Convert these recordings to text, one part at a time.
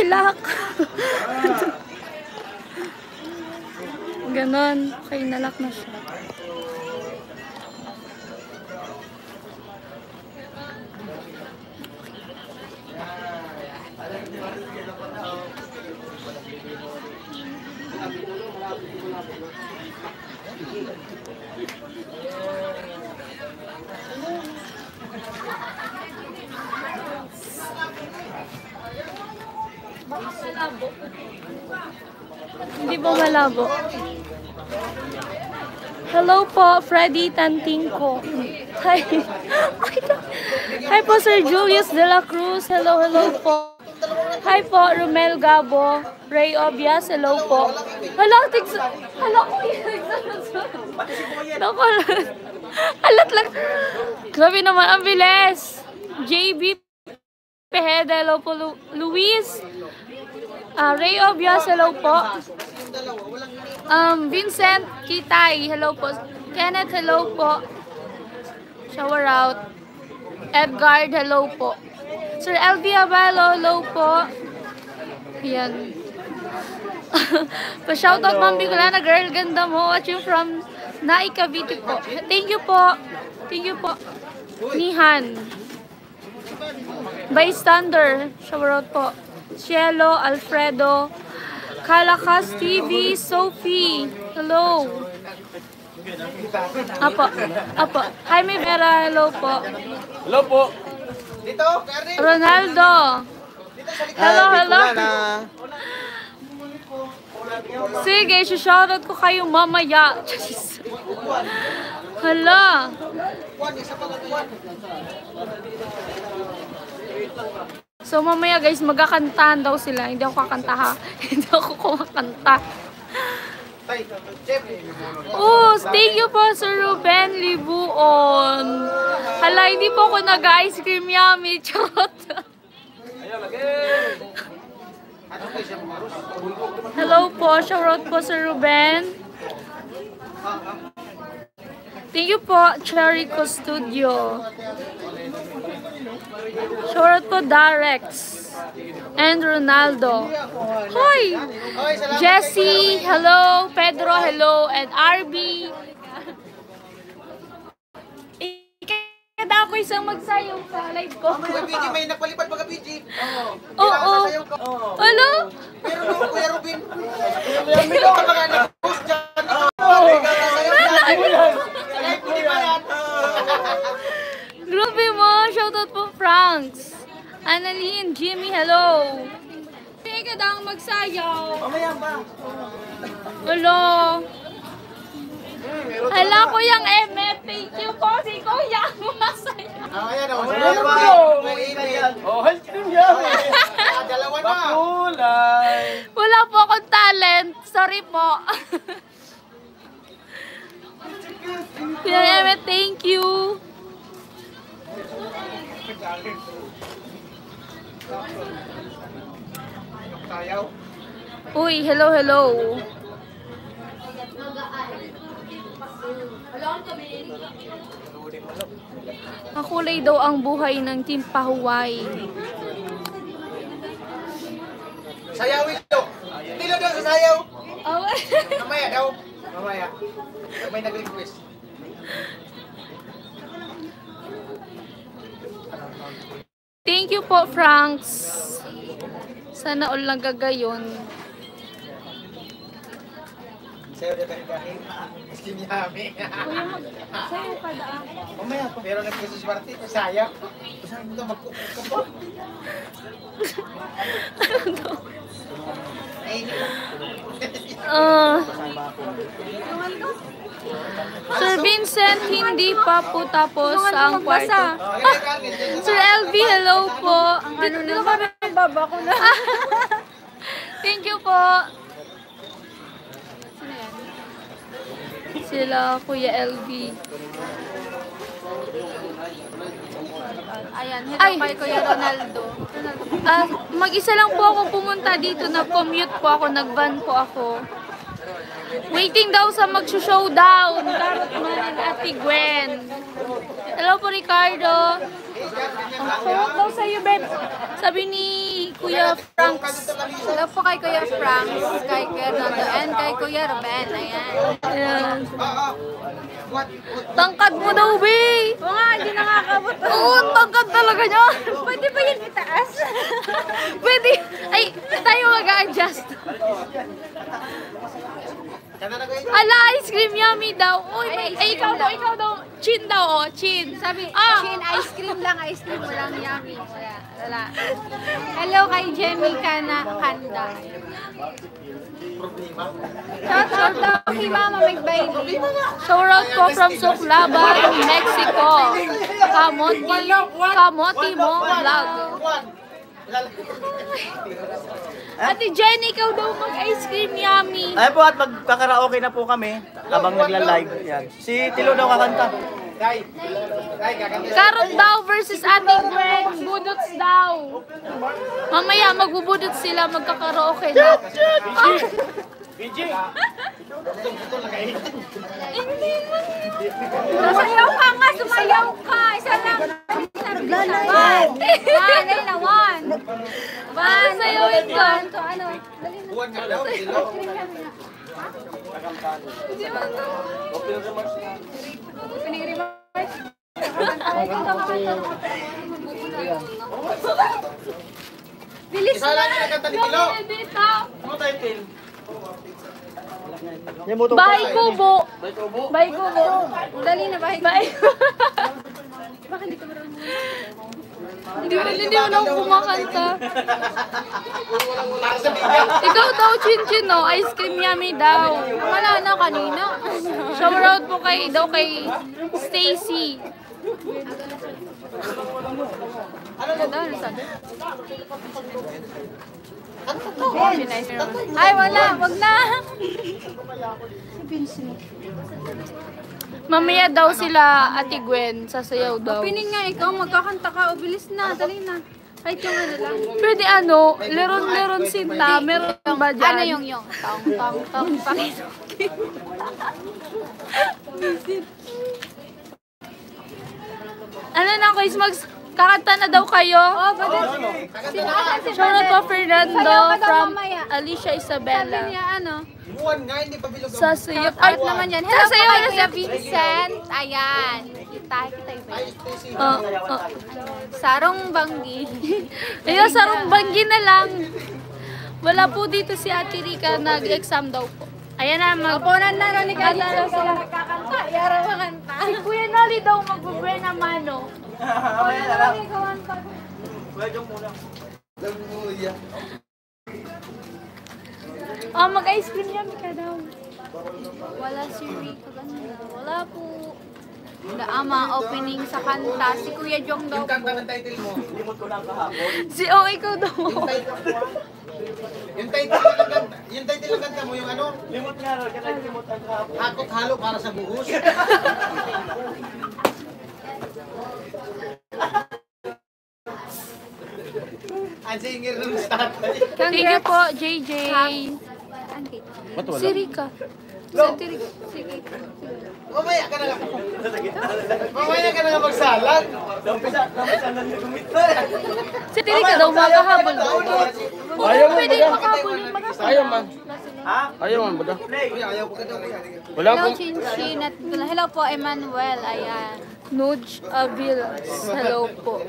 lock. Ganon. Okay, nalock na siya. Hindi po malabo. Hello po, Freddy Tantingko. Hi. Hi po, Sir Julius de la Cruz. Hello, hello po. Hi po, Romel Gabo. Ray Obias, hello po. Hala ko yun. Alat lang. Grabe naman, ang bilis. JB Peheda, hello po. Luis. Ray Obias, hello po. Vincent Kitay, hello po. Kenneth, hello po. Shower out. Edgard, hello po. Sir LV Abalo, hello po. Yan. Pa-shoutout Ma'am Bicolana, girl, ganda mo. Watching from Nai Cavite po. Thank you po. Thank you po. Nihan. Bystander, shower out po. Cielo, Alfredo, Kalakas TV, Sophie, hello. Apo. Jaime Vera, hello po. Hello po. Ronaldo. Hello. Sige, shoutout ko kayo mamaya. Hala. So mamaya guys, magkakantahan daw sila. Hindi ako kakanta ha. Hindi ako kumakanta. Oh, thank you po Sir Ruben Libuon. Hala, hindi po ako nag-ice cream yummy. Charot. Hello po, shoutout po Sir Ruben. Thank you po, Charico Studio. Shoutout po, Darex. And Ronaldo. Hoy! Jessie, hello. Pedro, hello. And RB. Kada ako isang magsayaw sa live ko. PG, may nagpalipad mga PG. Oo. Ano? Pero nung Kuya Rubin, may ka mga nag-post dyan. Grabe mo. Shoutout po, Franks. Annalyn, Jimmy, hello. Hindi ka daw magsayaw. Mamaya ba? Hello. Hala, Kuyang Emet. Thank you po. Si Kuya. Masayaw. Ayan o. May email. Oh, ice cream yummy. Dalawa na. Pakulay. Wala po akong talent. Sorry po. Kuya Emet, thank you. Uy, hello. Makulay daw ang buhay ng Team Pahuway. Sayawin daw. Tilo daw sa sayaw. Oh. Mamaya daw. Mamaya. May nag-request. Thank you po, Franks. Sana all lang gagayon. Sayaw na tayo kahit. Skin yummy. Kuya, sayo ka daan. Mamaya pa. Pero nag-request si Marty. Sayaw. Saan mo ito magkukuk pa? Sir Vincent, hindi pa po tapos ang kwarto. Sir LV, hello po. Dito kami, baba ko na. Thank you po. Sila Kuya LV. Ayan, hello kay Kuya Ronaldo. Mag-isa lang po ako pumunta dito. Nag-commute po ako. Nag-van po ako. Waiting daw sa mag-showdown. Karot man and Ate Gwen. Hello po, Ricardo. Shoutout daw sa'yo, Beb. Sabi ni Kuya Franks. Hello po kay Kuya Franks, kay Kuya Nando, and kay Kuya Ruben. Ayan. Ayan. Tangkad mo daw, Bey! Oo nga, hindi nakakabot. Oo, tangkad talaga niya. Pwede ba yun itaas? Pwede. Ay, tayo mag-a-adjust. Ala, ice cream yummy daw. Uy, ay, ikaw daw. Chin daw, oh, chin. Sabi, Ah. Chin, ice cream lang, walang yummy. Kaya, wala. Hello kay Jemmy Kanda. Shout out kay Mama McBailey. Shout out po from Suklaban, Mexico. Kamoti mo vlog. Ate Jenny, ikaw daw mag-ice cream yummy. Ayan po at magkakaraoke na po kami habang nagla-live. Yan. Si Tilo daw kakanta. Karot daw versus Ate Gwen. Budots daw. Mamaya magbubudots sila, magkakaraoke na. Sumayaw ka nga, sumayaw ka. Isa lang. One. Ano sayawin ka? Ano? Buwan ka daw, Tilo. Bilis Isa lang yung nagkanta ni Tilo. dito. Ano tayo, Til? Bahay kubo. Bahay kubo. Dali na ba? Bahay Hindi mo na kumakanta. Ikaw daw, Chin, no? Ice cream yummy daw. Wala na kanina. Shout out po kay Stacy. Ano daw? Ano sabi? Ay, wala. Wag na. Mamaya daw sila, Ate Gwen, sasayaw daw. Pining nga ikaw, magkakanta ka. O, bilis na. Dali na. Kahit yung ano lang. Pwede leron sinta, meron ba dyan? Ano yung tong. Pakita. Ano na, guys, kakanta na daw kayo? Oh, pwede. Shout out po Fernando Sayaw ka daw from mamaya. Alicia Sabi Isabella. niya, ano? Buwan nga, hindi pa bilog. Sasayaw. Art naman yan. Hello po Sasayaw kay na Kuya si Vincent. Ayan. Kita ba? Ay, Stacy. Sarong Banggi. Ayun, sarong banggi na lang. Wala po dito si Ate Rica, nag-exam daw po. Ayan na, Kaponan na rin ni Kaya sila nagkakanta. Yara makanta. Si Kuya Noli daw magbubuena mano. Kaponan na rin kawanta. Pwede muna. Mag-ice cream yummy ka daw. Wala si Rico. Wala po. Ama opening sa kanta. Si Kuya Jong daw Yung kanta po. ng title mo. Limot ko lang kahapon. Ikaw daw. Yung title ng kanta mo, yung ano? Limot nga rin. Kaya limot ang kahapon. Hakot halo para sa buhos. Ang singer ng tatay. Thank you po, JJ. Si Rica. Sige. Mamaya ka na lang. Mamaya ka na nga magsalang. Dampisa na nagumit. Si Rica daw makahabol daw. Ayaw mo Pwede ba? makahabol yung Ayaw man. Ha? Ayaw man ba? Uy, ayaw ko ka daw. Wala Hello, po. Chinchin. Hello po, Emmanuel. Ayan. Nuge Avils. Hello po.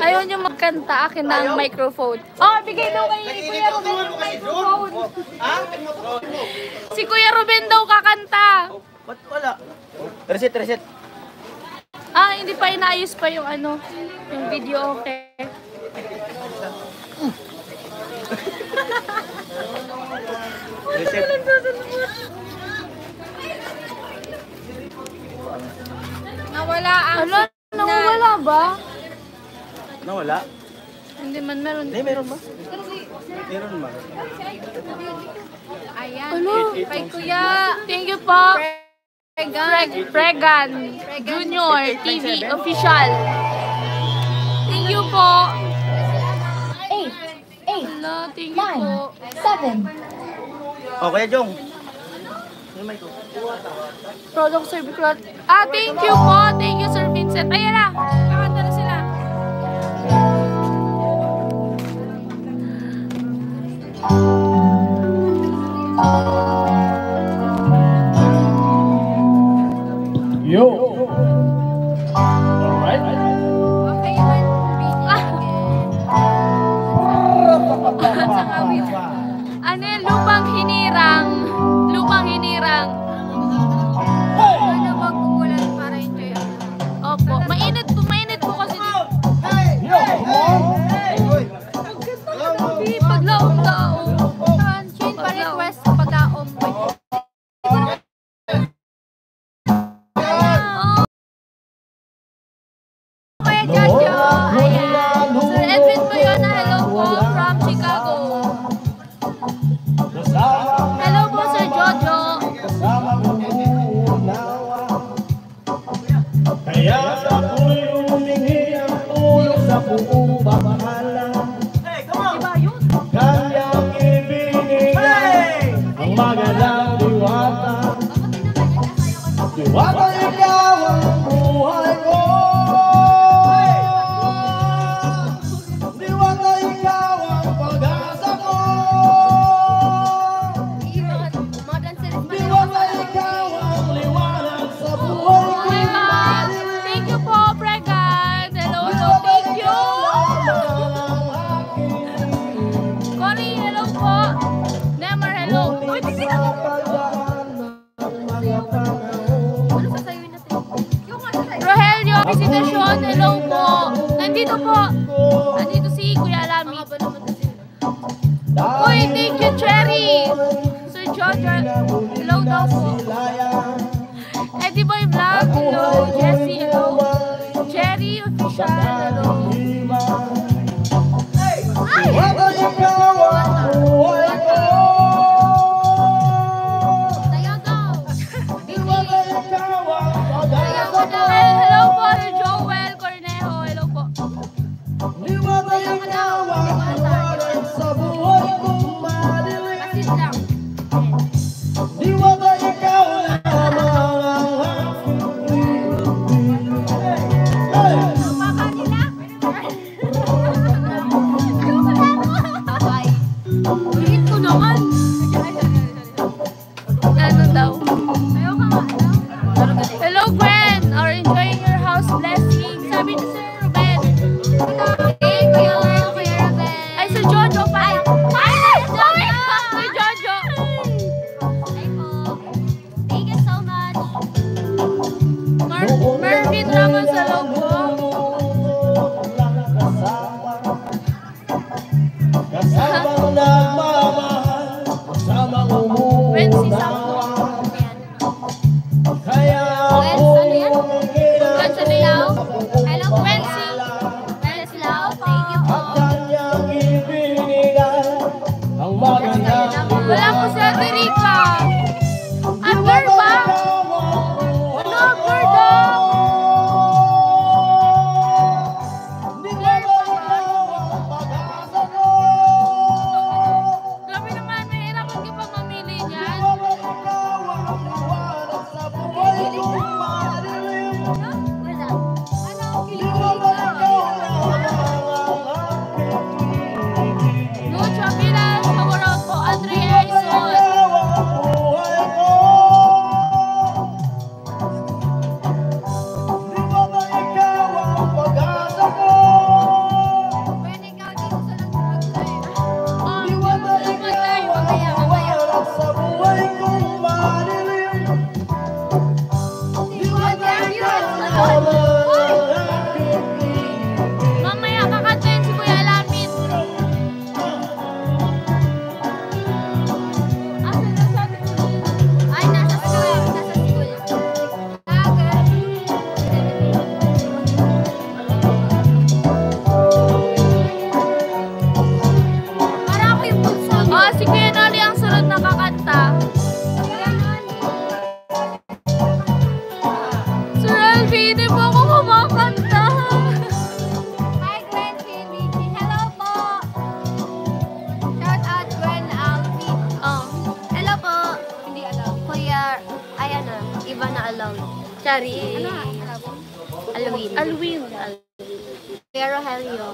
Ayaw niyo magkanta. Akin na ang microphone. Bigay daw kay Kuya Ruben yung microphone. Ha? Si Kuya Ruben daw kakanta. Ba't wala? Reset. Hindi pa inaayos pa yung yung video, okay. Reset. Nawala ang Ala, nawala ba? Nawala? Hindi man meron. Hindi, meron ba? Meron ba? Ayan. Ano? Kay Kuya Thank you po. Pregan. Pregan Junior TV official. Thank you po. 8, Ala, thank you po. 7. O, Kuya Jong. Yung mic ko. Product Service Club. Thank you po. Thank you, Sir Vincent. Ayan na. Kakanta na sila. Yo. Alright. Okay, man. Ano yun? Lupang hinirang. Lupang hinirang. Sana wag umulan para enjoy ako. Opo. Mainit po kasi dito. Yo, come on. Hindi, paglaom-laom. Chin pa request sa pag-aom. Kuya Jojo, ayan. Sir Edwin Bayona, hello po from Chicago. Hello po, Sir Jojo. Kaya ako'y humingi ang tulong sa buong bahala. Diba yun? Kanyang ibinigay ang magalang diwata. Diwata, ikaw ang buhay ko. Diwata, ikaw ang pag-asa ko. Modern series pa Diwata, ikaw ang liwanag sa buhay ko. Diba? Thank you po, Pregan. Hello, thank you. Cory, hello po. Nemer, hello. Uy, tignan mo. Ano sasayuin natin? Yung ano sa'yo? Rogelio, Visitasyon, hello po. Nandito po. Nandito si Kuya Lami. Uy, thank you, Cherry. Sir Jojo, hello daw po. Eddie Boy Vlog, hello. Jessie, hello. Cherry Official, hello. Diwata, ikaw ang buhay ko. Tayo daw. Diwata, ikaw ang pag-asa ko. Hello po, Sir Joel Cornejo, hello po. Diwata, ikaw ang liwanag sa buhay kong madilim. Pasit lang. Diwata, ikaw lamang ang aking hey! Mama nila. Bye. Ulit ko naman. Ano daw? Ayaw ka nga. Hello, Gwen, are enjoying your house blessing. Sabi ni Sir Ruben. Hey, Kuya Will, Kuya Ruben. Ay, Sir Jojo pa. Ay, sorry. Sir Jojo. Hi po. Thank you so much. Mervin Ramos, hello po. Kasamang nagmamahal, kasamang Wency Sampo. kaya Wens, ano yan? Wency Liao. Hello, Wency. Wens Lau. Thank you po. kanyang ibinigay ang magandang Wala po si Ate Rica. Under ba? Ano, under daw? Grabe naman, mahirapan ka pa mamili niyan. Wala. Ano, Lucho Aquilas, Pagorot po, Andrea Aizon. pwede ikaw dito sa nag-live. Oh, lumagay, mamaya, mamaya. Mamaya kakantayin si Kuya Lamit. Asa na sabi ko? Ay, nasa school. Nasa school. Agad. Para ako yung bunso. Oh, si Kuya Noli ang sunod na kakanta. Sir Elvie, di po ako kumakanta. Hi, Gwen Pinity. Hello po. Shout out Gwen Alvin. Oh. Hello po. Hindi alam. Kuya, ay ano, iba na alam. Chari. Ano? Alwin. Alwin. Kuya Rogelio.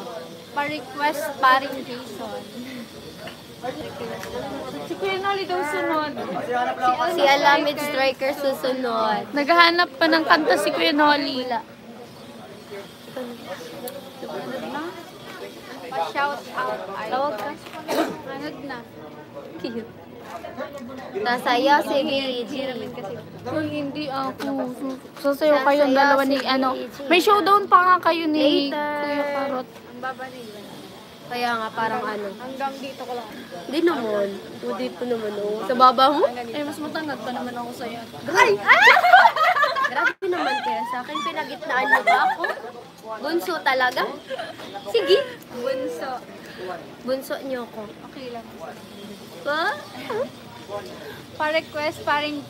Pa-request paring Jason. Si Kuya Noli daw sunod. Si Alamid Striker susunod. Naghahanap pa ng kanta si Kuya Noli. Pa-shout out. Ay, Tawag ka. Anod na. Cute. Nasayaw si BG. Kung hindi ako, sasayaw kayong dalawa ni ano. May showdown pa nga kayo ni Later. Kuya Karot. Ang babaliwan. Kaya nga parang ano. Hanggang dito ko lang. Hindi naman. Hindi po naman oh. Sa baba mo? Eh, mas matangad pa naman ako sa'yo. Grabe naman kaya sa akin. Pinagitnaan mo ba ako? Bunso talaga? Sige. Bunso. Bunso niyo ko. Okay lang. Ha? Pa-request, paring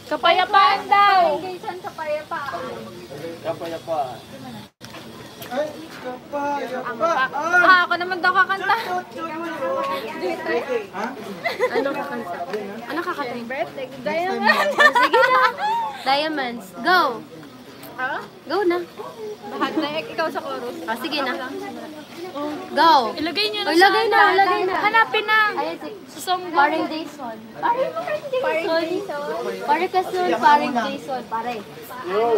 Kapayapaan daw! Jason sa payapaan. Ay, kapayapa. Ako naman daw kakanta. Ano kakanta? Ano kakanta? Birthday, Diamond. Sige na. Diamonds. Go. Go na. Bahag na ikaw sa chorus. Sige na. Go. Ilagay nyo na Oy, lagay na, sa lagay na. Hanapin na! Ayan, Sa song paring Jason. Paring Jason. Paring Jason. Paring Jason. Pare.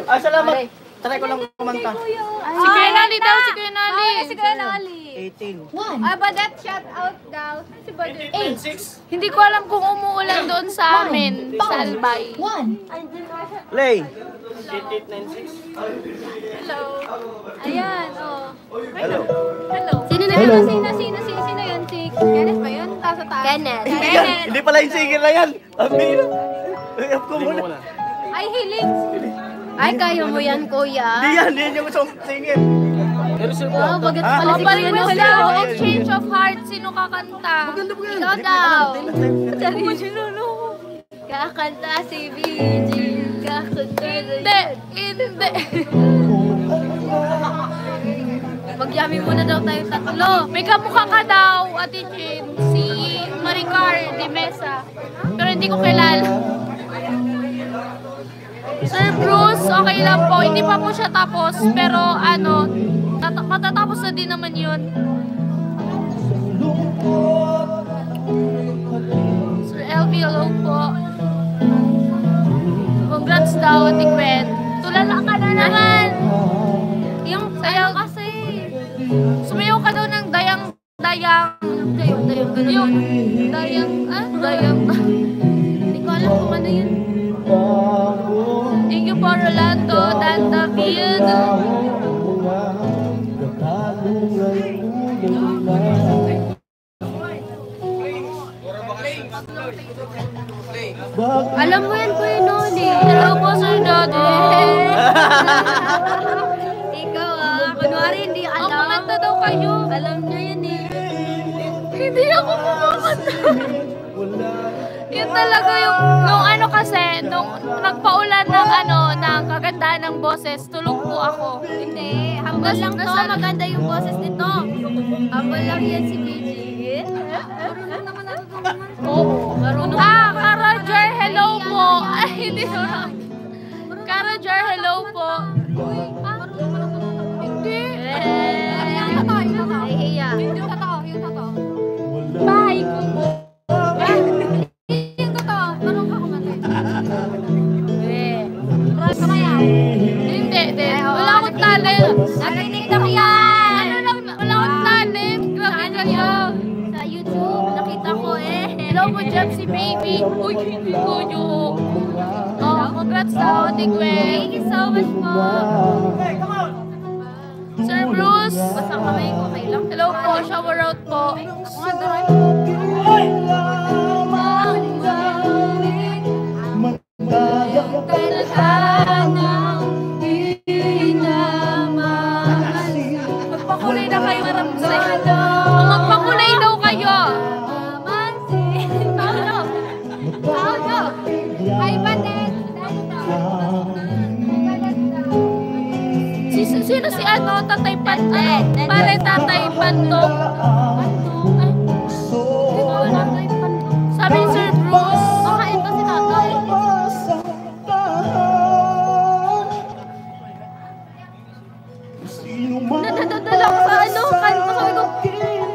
Ah, salamat. Try ko lang kumanta. Si Kuya Noli daw, si Kuya Noli! Si Kuya Noli. 18. Ah, Badet, shout out daw. Si Badet. Hindi ko alam kung umuulan doon sa amin, sa Albay. Play. Hello. Ayan, oh. Hello. Hello. Sino na Hello. yun? Sino yun? Si Kenneth ba yun? Taas sa taas. Kenneth. Hindi yan. Hindi pala yung singer na yan. Amira. Up ko muna. Ay, hiling. Ay, kaya mo yan, kuya. Hindi yan. Hindi yan yung song singer. Wow, bagat Ah, pala O, si balik Kuya mo Noli. daw, exchange of hearts, sino kakanta? Ikaw daw. Kakanta si BG. Kakanta. Hindi. Magyami muna daw tayo tatlo. May kamukha ka daw, Ate Jin, si Maricar de Mesa. Pero hindi ko kilala. Sir Bruce, okay lang po. Hindi pa po siya tapos. Pero ano, matatapos na din naman yun. Sir LV, hello po. Congrats daw, Ate Gwen. Tulala ka na naman. Yung sayaw kasi. Sumayaw ka daw ng dayang. Yung dayang. Hindi ko alam kung ano yun. Thank you po, Rolando, Dan David. Alam mo yan, Kuya Noli. Hello po, Sir Dodi. Ikaw kunwari hindi Ang alam. kumanta daw kayo. Alam niya yan eh. Hindi ako kumakanta. Yun talaga yung, nung ano kasi, nung nagpaulan ng ng kagandahan ng boses, tulog po ako. Hindi, humble lang to. Maganda yung boses nito. Humble lang yan si BG. Oo. Karajar, hello po. Ay, hindi naman. Karajar, hello po. Hindi. Nahihiya. Yung totoo. Bahay ko po. Yung totoo. Marunong ka kumanta. Hindi. Wala akong talent. Narinig na yan. Wala akong talent. Grabe kayo. Sa YouTube, nakita ko eh. Hello po, Jepsy Baby. Uy, hindi ko nyo. Oh, congrats daw, Ate Gwen. Thank you so much po. Sir Bruce. Basang kamay ko, okay lang. Hello po, shower out po. Magpakulay na kayo, Ramsay. Magpakulay daw kayo. Ay, Badet. Sino si Tatay Pantok? Pare Tatay Pantok. Sabi ni Sir Bruce. Baka ito si tatay. Nadadala ko sa kanta. Sabi ko,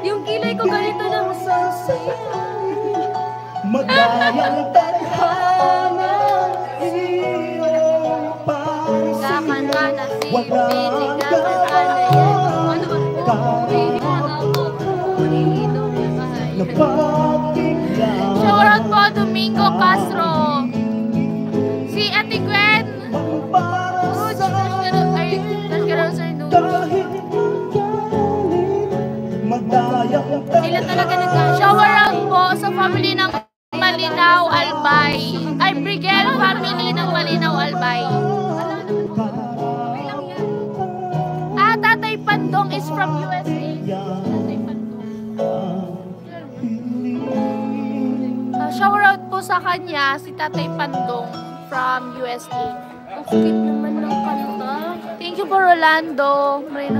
yung kilay ko ganito na. Ang tadhana iyong pansin. Kakan ka na si Wala Piling ka Kakan ano ba? napapigyan. Shoutout po Domingo Castro. Si Ate Gwen. Para sa Ay, Sir Nuno. kahit galing magdayang Sila talaga Shoutout po sa family ng Malinaw Albay. Ay, Brigel family ng Malinaw Albay. Ah, Tatay Pandong is from USA. Tatay Pandong. Shoutout po sa kanya, si Tatay Pandong from USA. Ang skip naman ng kanta. Thank you po, Rolando. Marina.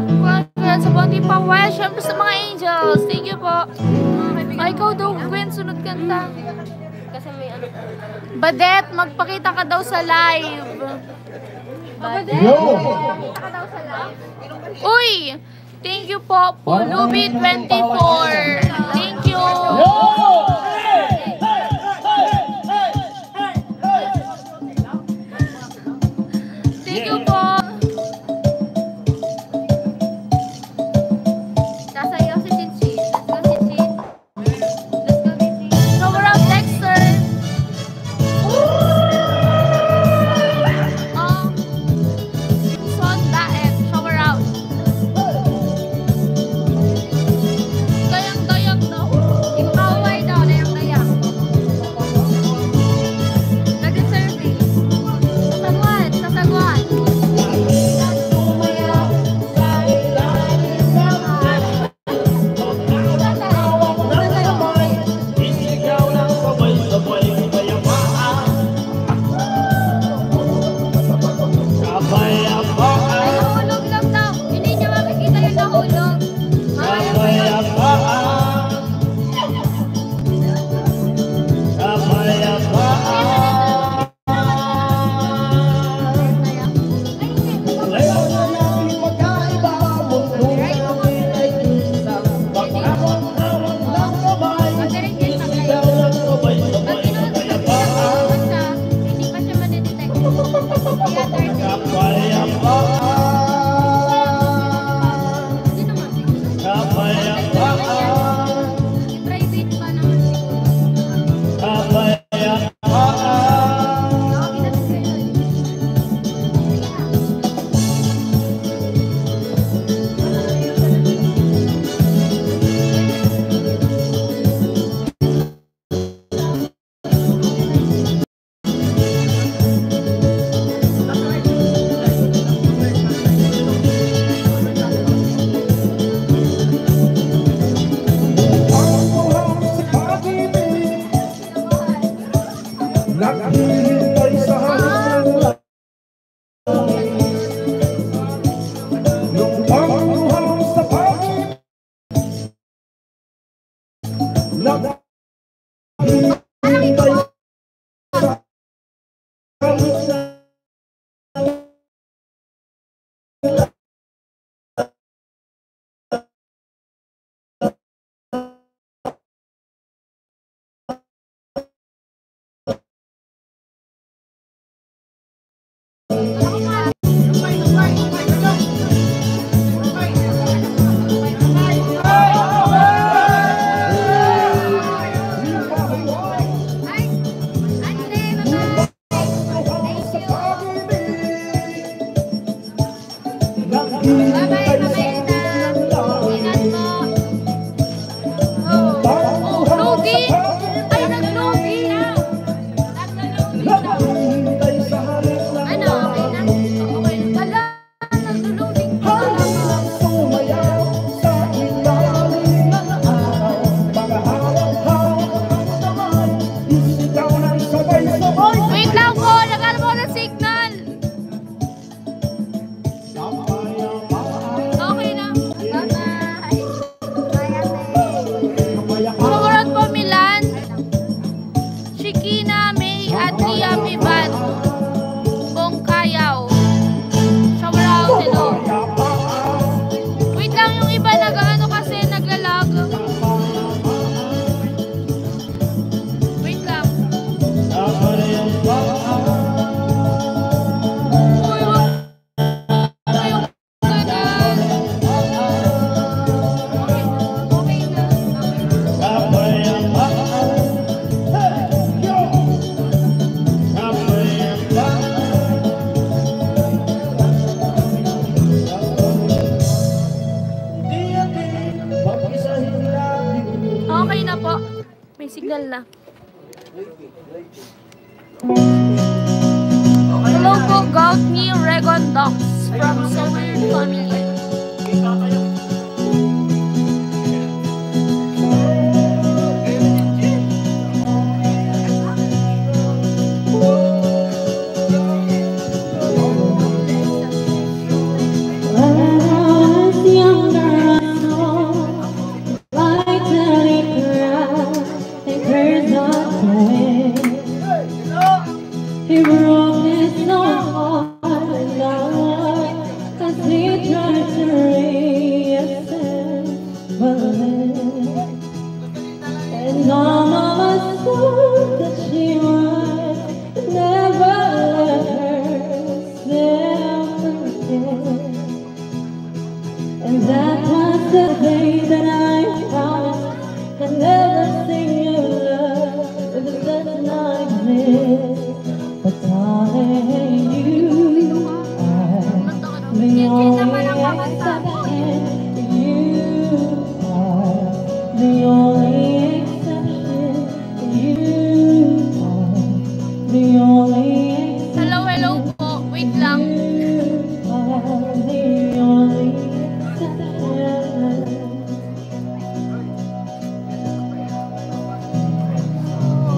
Congrats sa Bounty Pawel. Siyempre sa mga angels. Thank you po. Ay, ikaw daw, Gwen, sunod kanta. Kasi may ano. Badet, magpakita ka daw sa live. Badet? Magpakita ka daw sa live. Uy! Thank you po, Pulubi24. Thank you. Thank you po. Sasayaw si Chinchin. Let's go, Chinchin. Let's go, Chinchin. Shower out Dexter. Son Daet. Shower out. Dayang-dayang daw. Ipaway daw, dayang-dayang. Nag-survey. Sasagwan, sasagwan. Ikaw lang sabay-sabay kayamaan. Kapayapaan, Ay, nahulog lang daw. Hindi niya makikita yung nahulog. kapayapaan, kapayapaan. Ngayon na natin magkaiba, mundo natin ay isang pag-awang-awang lang sabay. Ikaw lang sabay-sabay kapayapaan. Hindi pa siya madidetect. Kaya 30. Kapayapaan, Hindi naman. kapayapaan, I-private pa naman siguro. kapayapaan. Okay na din kayo. Ang buhang sa pag-ibig, naghihintay sa hanggang nung pangbuhang sa pag-ibig, naghihintay sa hanggang na. Hello po, Gautni Regon Docs from So Weird Family.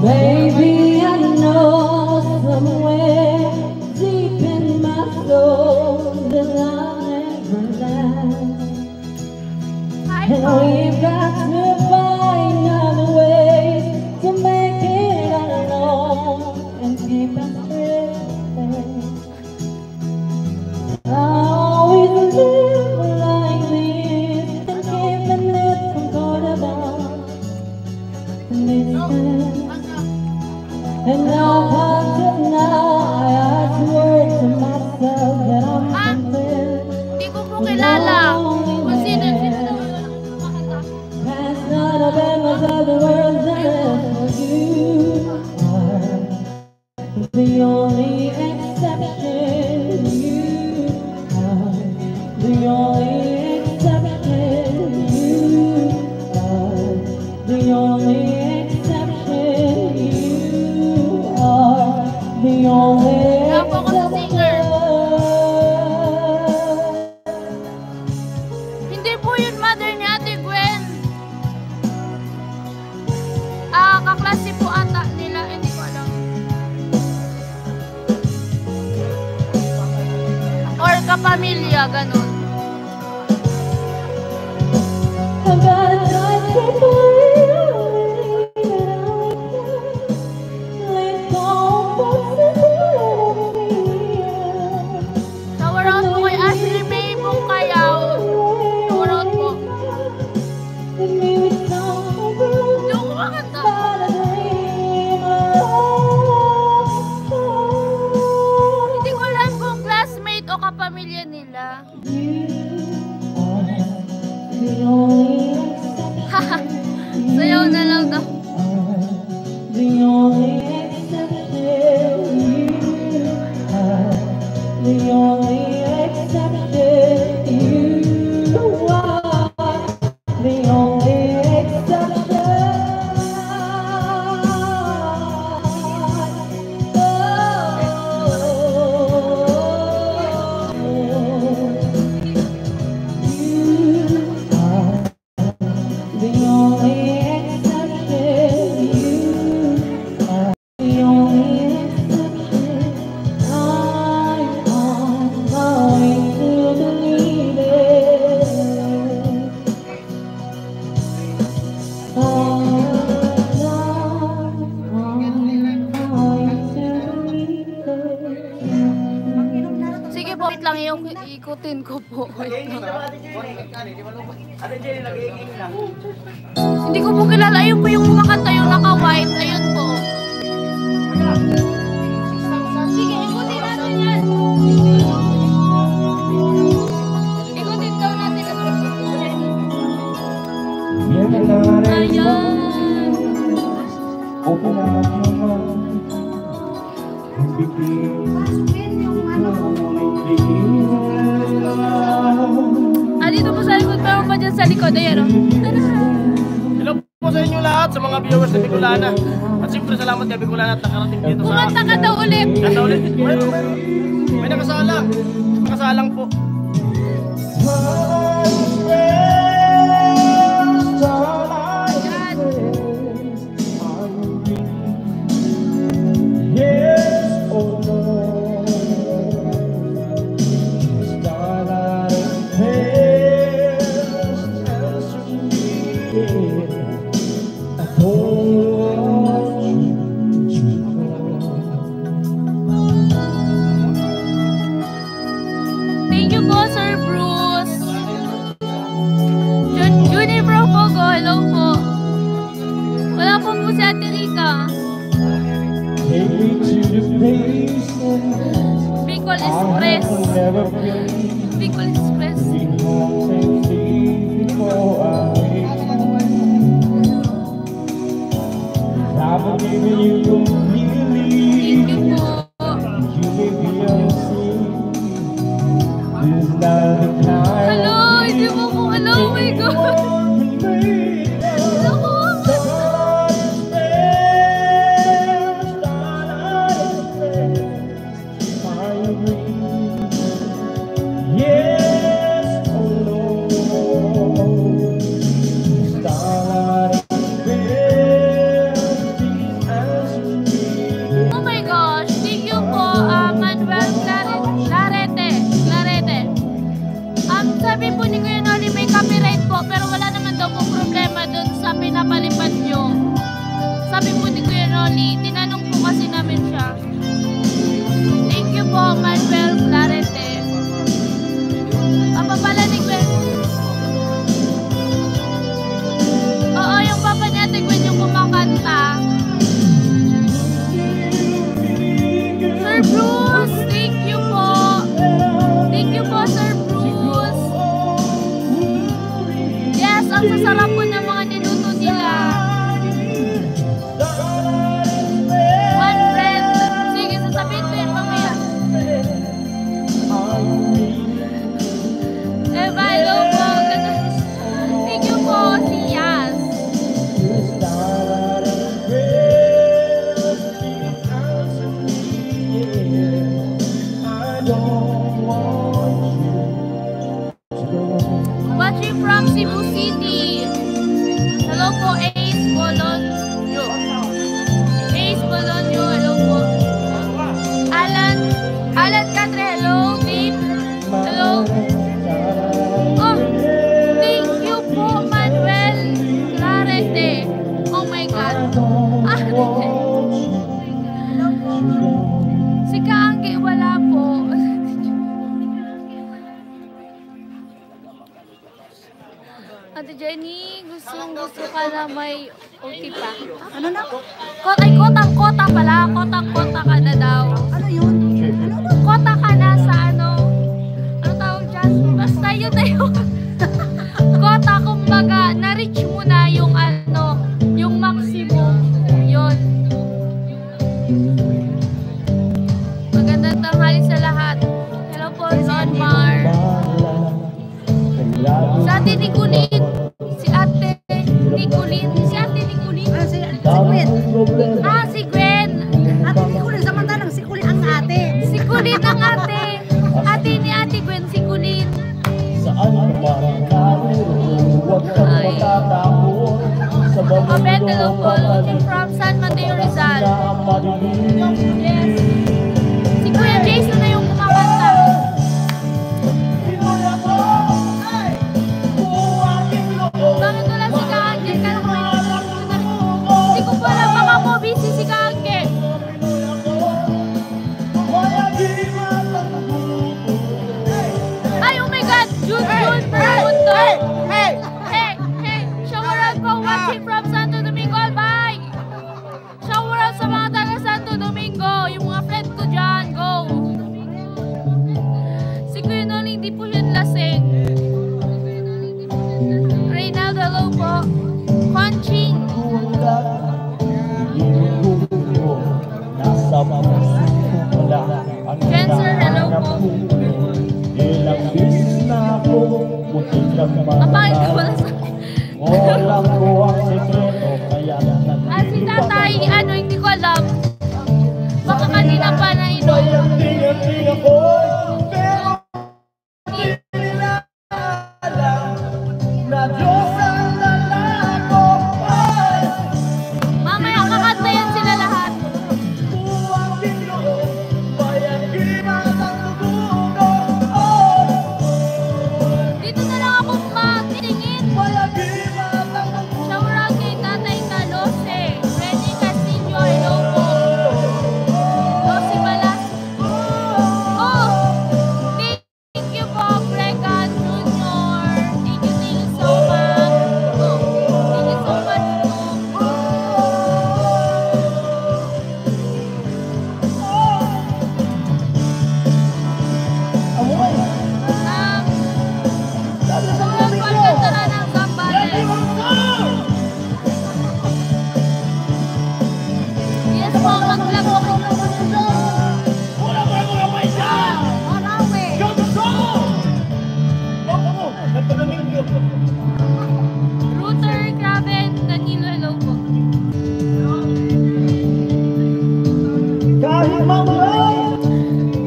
Baby, I know somewhere deep in my soul that I'll never last. And we've got to find other ways to make it alone and keep us drifting. I always live like this and keeping it comfortable. Listen. And now, I swear to myself that I'm convinced. Hindi ko po kilala. Kung sino daw makita. Past none of them was other words that you are the only exception. You are the only exception. You are the only the only Hindi po yun mother ni Ate Gwen. Kaklase po ata nila. Hindi ko alam. Or kapamilya, ganun. Kapamilya nila. Sayaw na lang daw. The only exception. You are the only exception. You are the only exception. Sige po, wait lang. Ikutin ko po. Wait lang. Hindi ko po kilala. Ayun po yung kumakanta yung naka-white. Ayun po. Sige, ikutin natin yan. Ikutin daw natin. Ayan. Open up your mind. Dito po sa likod. Meron pa dyan sa likod. Ayan o. Hello po sa inyo lahat. lahat sa mga viewers ng Bicolana. At siyempre salamat kay Bicolana at nakarating dito sa... Kumanta ka daw ulit. Kanta ulit. May nakasalang. Nakasalang po. Yes or no? Starlight and pale answer me. I don't want you to know. Thank you po, Sir Bruce. Juniper Pogo, hello po. Wala po po si Ate Rika. Take me to the place Bicol I Express. have never been. Bicol Express. We won't take leave before I leave. I've been giving you completely. Thank you po. You may be unseen. This is not the kind. Hello, hindi mo ko alam. Oh my God. Yes or no? Starlight and pale, please answer me. Oh my gosh. Thank you po, Manuel Clarete. Sabi po ni Kuya Noli may copyright po, pero wala naman daw po problema dun sa pinapalipad nyo. Sabi po ni Kuya Noli, tinanong po kasi namin siya. Thank you po, Manuel Clarete. Papa pala ni Gwen. Oo, yung papa niya ni Gwen yung kumakanta. Sir Bruce, thank you po. Thank you po, Sir Bruce. Yes, ang sasarap po ng mga niluto nila. One friend. Sige, sasabihin ko yun mamaya. Eva, hello po. Thank you po, si Yas. Starlight and pale, please answer me. I don't want you to go. Watching from Cebu City. Hello po, Ace Bolonyo. Ace Bolonyo, hello po. Alan Catre, hello. Babe, hello. Oh, thank you po, Manuel Clarete. Oh my God. Ah, si Kaanggi, wala po. Ate Jenny, gusto ka na may OT pa. Ano na? Kotang-kota pala. Kotang-kota ka na daw. Ano yun? Kota ka na sa ano tawag dyan? Basta yun na yun. Kota, kumbaga, na-reach mo na yung yung maximum. Yun. Magandang tanghali sa lahat. Hello po, Ron Mar. Si Ate Nicolene. Si Ate Nicolene. Si Gwen. Ate Nicolene, samantalang si Kulin ang ate. Si Colleen ang ate. Ate ni Ate Gwen, si Colleen. Saan ka man naroon, huwag kang matatakot. Sa Obet, hello po. Looking from San Mateo Rizal. Yes. Si Kuya Jason na yung kumakanta. Bakit wala si Kaangge? Hindi ko po alam, baka po busy si Kaangge. Ay, oh my God! June Bermundo! Hey! Shower out po watching from Santo Domingo, Albay! Shower out sa mga taga Santo Domingo! Yung mga friend ko dyan, go! Si Kuya Noli, hindi po yun lasing. Reynaldo, hello po. Conching. Cancer, hello po. Ilang beses na ako, muntik lang Ang pangit ko wala sa... Walang ko ang sekreto, kaya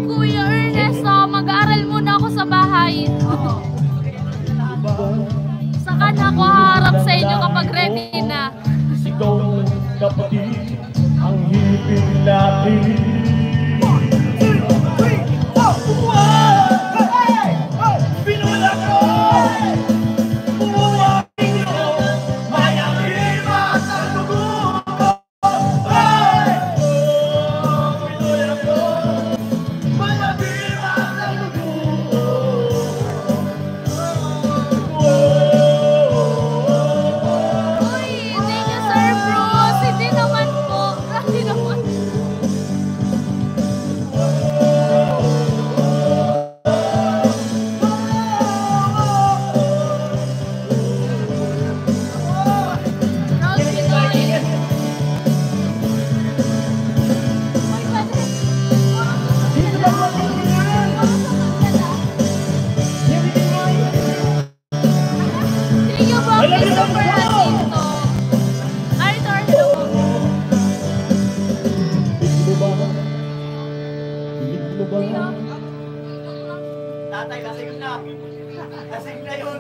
Kuya Ernesto, mag-aaral muna ako sa bahay. Saka na ako haharap sa inyo kapag ready na. Sigaw ng kapatid ang hipin natin.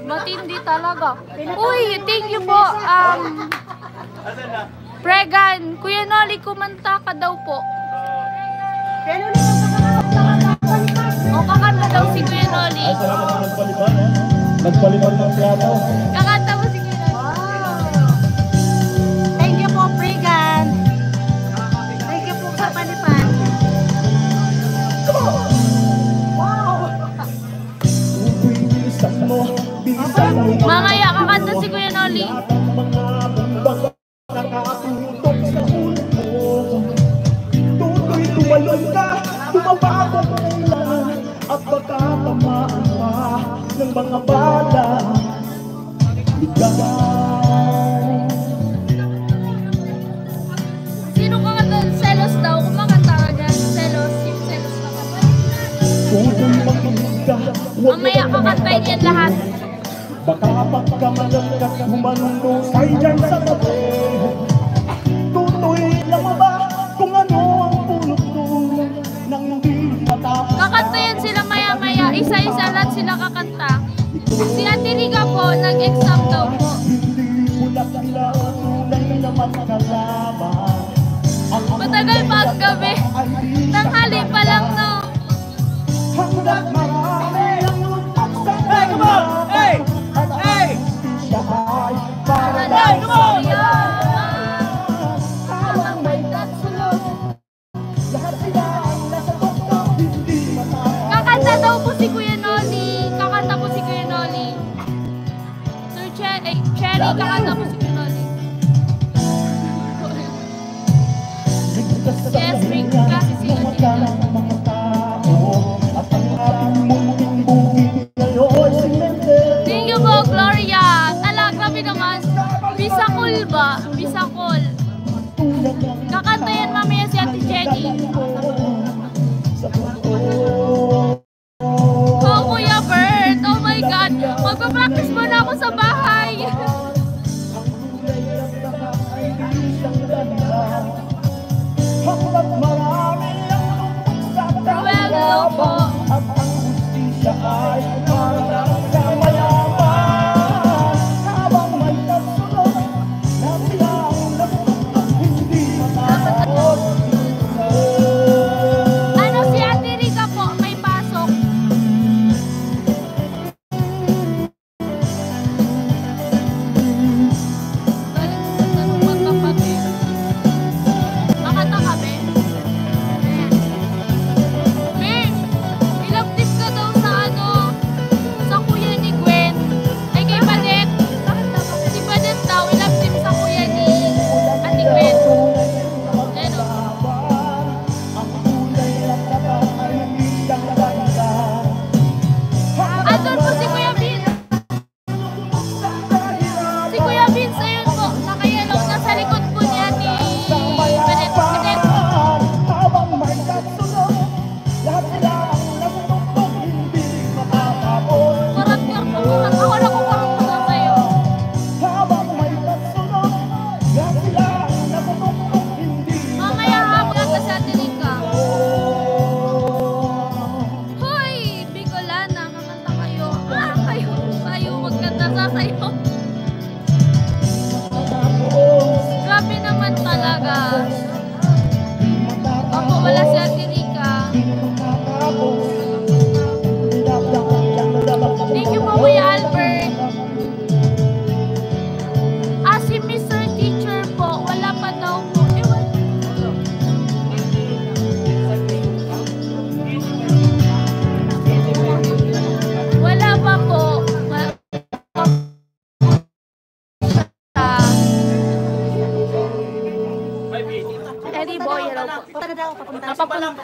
Matindi talaga. Uy, thank you po. Pregan, Kuya Noli, kumanta ka daw po. O, kakanta daw si Kuya Noli. Ay, salamat sa nagpaliban. Nagpaliban ng piano. Kakanta mo si Kuya Noli. Thank you po, Pregan. Thank you po sa palipan. Mamaya, kakanta si Kuya Noli. Tumalon ka, tumabako at baka tamaan pa ng mga bala. Sino kakanta? Selos daw. Kumakanta ka dyan. Selos. Yung selos na kakanta. Mamaya, kakantayin yan lahat. Baka pagkamalang ka humandusay dyan sa tabi. Tutoy lang ba kung ano ang pulot-tulong nang hindi matapos? Kakanta yan sila maya-maya. Isa-isa lahat sila kakanta. Si Ate Riga po, nag-exam daw po. Hindi mo lang sila tunay na magkalaban. Matagal pa ang gabi. Tanghali pa lang, no? Hanggat marami ang pagsasama. Hey, come on! Hey! Hey! Siya ay paradise sa habang may tatsulog. Lahat sila ang nasa tuktok, hindi matapos. Kakanta daw po si Kuya Noli. Kakanta po si Kuya Noli. Sir Cherry, kakanta po si Kuya Noli. Yes, Rick, kasi si Ate Riga. Mga tao at ang ating munting bukid ngayon simente. Thank you po, Gloria. Grabe naman. Bisakol ba? Bisakol. Kakanta yan mamaya si Ate Jenny. Oh, Kuya Bert. Oh my God. Magpa-practice muna ako sa bahay. Hanggat marami ang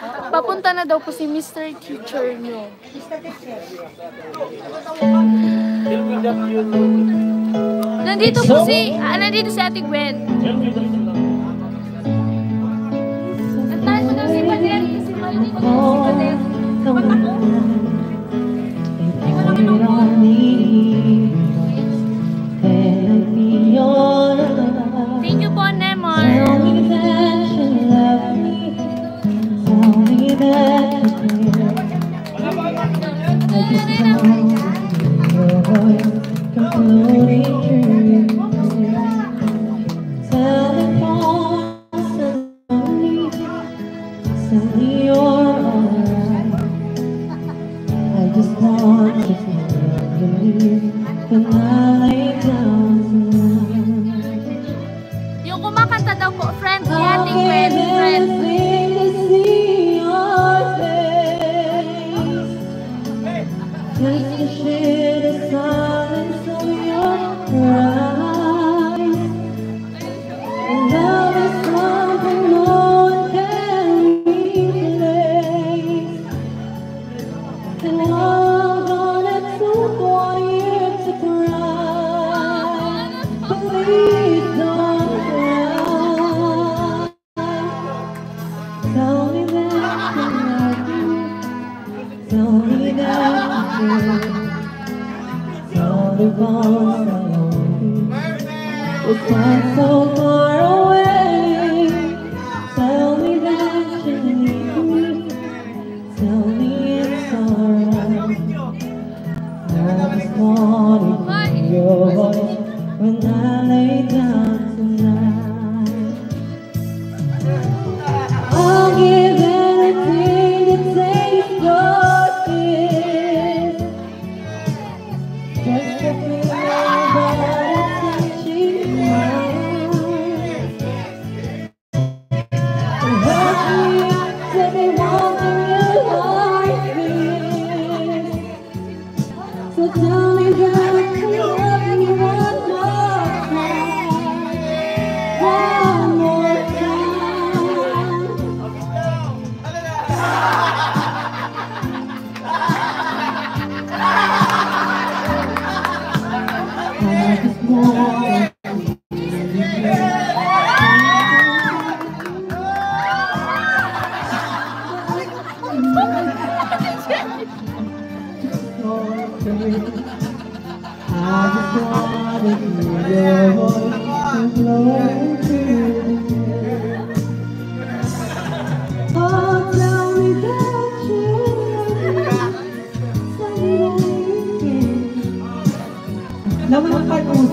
Papunta na daw po si Mr. Teacher nyo. Nandito si Ate Gwen. Nantahan mo daw si Pader. Si Pader. Thank you po, Nemar. Yung kumakanta daw po, friend ni Ate Gwen, friend. Just to share the silence of your cries. And love is something no one can replace. And I'm gonna took 1 year to cry. Please don't cry. Tell me that you love me. Tell me that all the bonds I owe you. It's not so far away. Tell me that you need me. Tell me it's alright. I just want to hear your voice when I lay down tonight. I'll give anything to take your kiss. Just to feel nobody touching mine. And hurt me, tell me one thing you like me. So tell me that you love me one more time. One more time. I just want to hear your voice and blow through the air. Oh, tell me that you love me. Laman ang cartoon.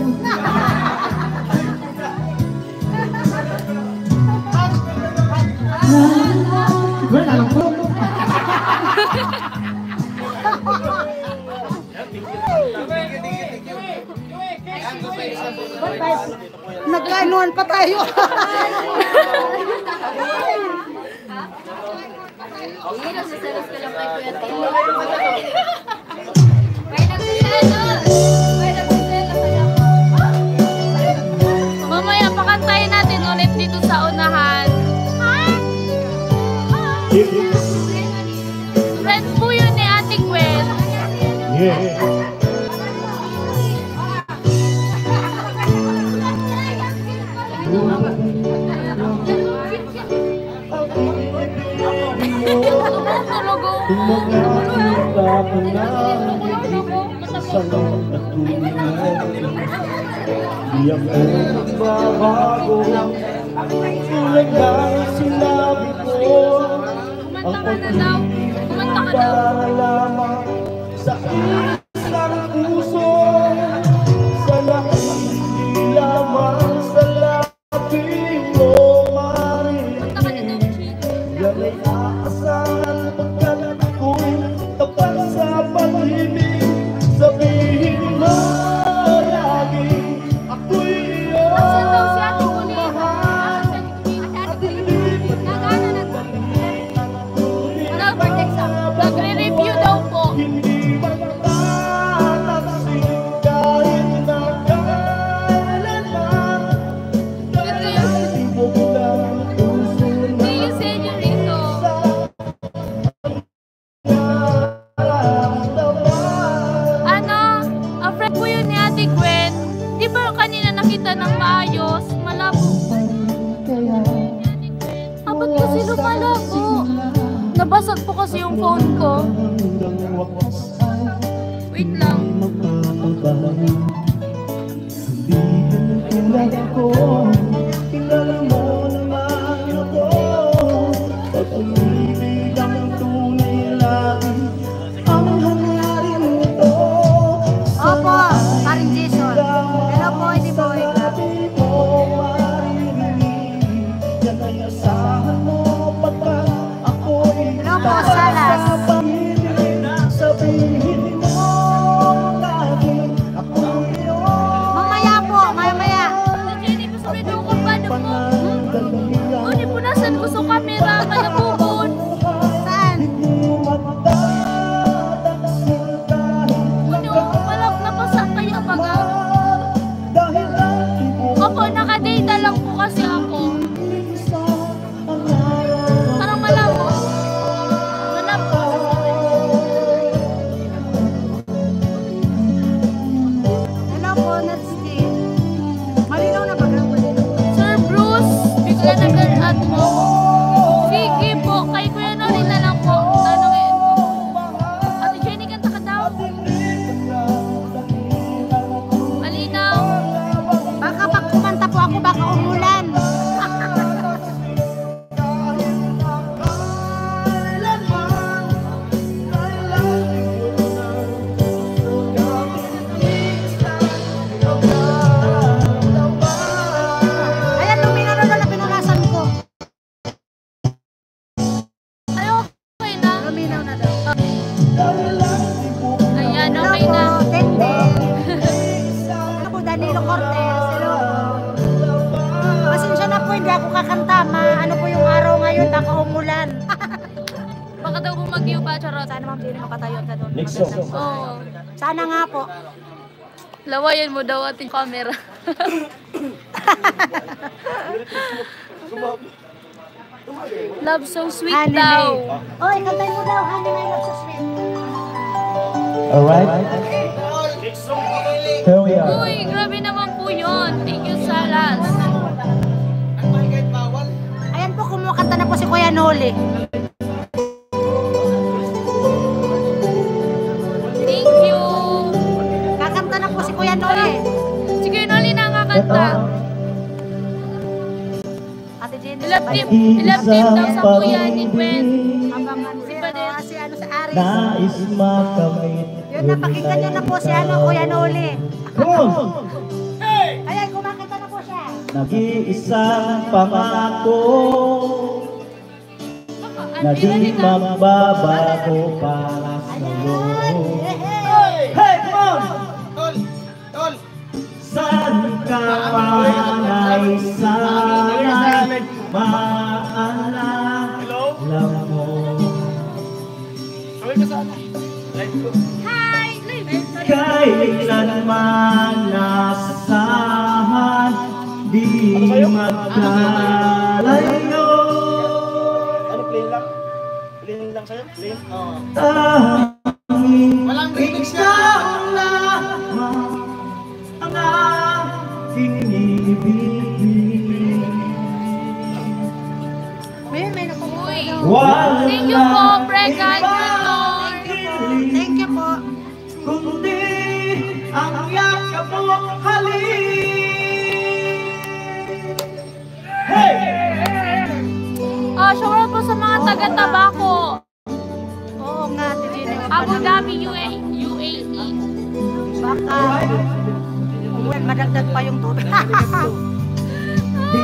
Wala lang po. Nagkainuan pa tayo. Nagsiselos ka lang kay Kuya Tilo. May nagsiselos! May nagsiselos! Mamaya pakantayin natin ulit dito sa unahan. Friend po yun ni Ate Gwen. Di ako magbabago. Tulad ng sinabi ko, ang pag-ibig para lamang sa isang puso. Sa lahat, hindi lamang sa labi mo marinig. Yan ay aasahan pagkat ako'y tapat sa pag-ibig. Sabihin mo lagi, ako'y iyong mahal. At hindi Nagre-review daw po. hindi magtataksin kahit na kailanman. Dahil mo lang puso na Hindi yung senyorito. Nabasag po kasi yung phone ko. Hanggang wakas ay Wait lang. magbabago. Hindi kilala ko, kilala mo naman ako. Pag-ibig ang tunay lagi ang hangarin ito. Opo, paring Jason. Hello po, Eddie Boy. Sabi mo maririnig, yan ay asahan mo pagka ako'y Hello po, Salas. sabihin mo lagi ako'y iyong Mamaya po, mamaya. Jenny, gusto rin ako paano po? Oh, di po nasan ko sa camera. Malabubon. Saan? Ano, walang napasa kaya baga. Opo, nakadata lang po kasi ako. Parang malabo. Malabo. Hello po, Natsuki. Malinaw na ba? Malinaw. Sir Bruce, bigla na gan mo. Sige po, kay Kuya Nori na lang po. Tanungin po. Ate Jenny, kanta ka daw. Malinaw. Baka pag kumanta po ako, baka umulan. Ayan, luminaw na na pinunasan ko. Ay, okay na. Luminaw na daw. Ayan, Hello okay po, na. Tenten. Hello po, Danilo Cortez. Hello po. Pasensya na po, hindi ako kakanta. Ano po yung araw ngayon, baka umulan. Baka daw bumagyo pa, charot. Sana ma'am, hindi makatayo ka doon. Next Maganda. song. Oo. Sana nga po. Lawayan mo daw ating camera. Love so sweet Honey daw. May. Oy, kantay mo daw, Honey May Love so sweet. Alright, here we are. Uy, grabe naman po yun. Thank you, Salas. Ayan po, kumakanta na po si Kuya Noli. Thank you. Kakanta na po si Kuya Noli. Si Kuya Noli na kakanta. Ate Jenny, Ilap team daw sa kuya ni Gwen. abangan si, si ano sa Aris. Nais makamit. Yun, napakinggan nyo na po si ano, Kuya Noli. Come! Ayan, kumakanta na po siya. Nag-iisang pangako na Ang di nila. magbabago para sa'yo. Hey! Hey, come on! Tol! Tol! Saan ka man ay sana'y maalala mo. Hi! Kailanman nasasahan, di magkalayo. Ano, plain lang? Plain lang sa'yo? Plain? Oo. Tanging Walang remix niya. ikaw lamang ang aking ibigin. May nakuha. Uy. Walang Thank you po, Breka. Thank you po. kundi ang yakap mo halik. Hey! Shout out po sa mga taga-Tabaco. Oo nga, Ate Jenny. Abu Dhabi, UAE. Baka, madagdag pa yung tubig. Di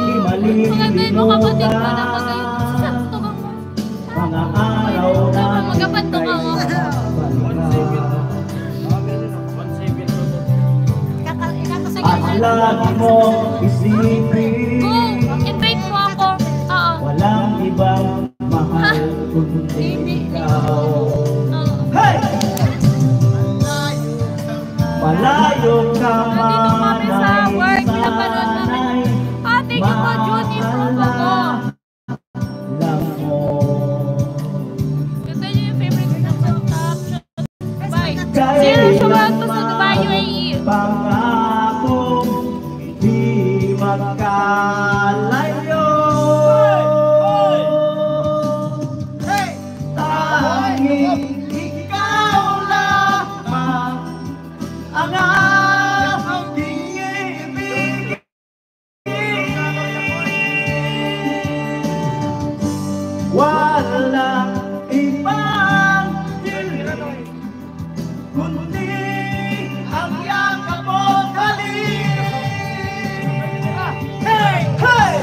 Mga din mo kapatid ko na malilimutan pagayon sa tugang mo. mga araw na Magapanto ka mo. At lagi mo isipin, Go! Invite mo ako. Oo. walang ibang mahal kundi ikaw. Hey! Malayo ka Nandito man kami sa ay work. Pinapanood namin. sana'y Thank you po, Judy, from ako. lang mo. Ganda niyo yung favorite ko sa top shot. Bye. Zero shout to sa Dubai, UAE. Pangakong di magkalayo. Hey! tanging ikaw lamang ang aking ibigin. Walang ibang hiling kundi ang yakap mo't halik. Hey! Hey!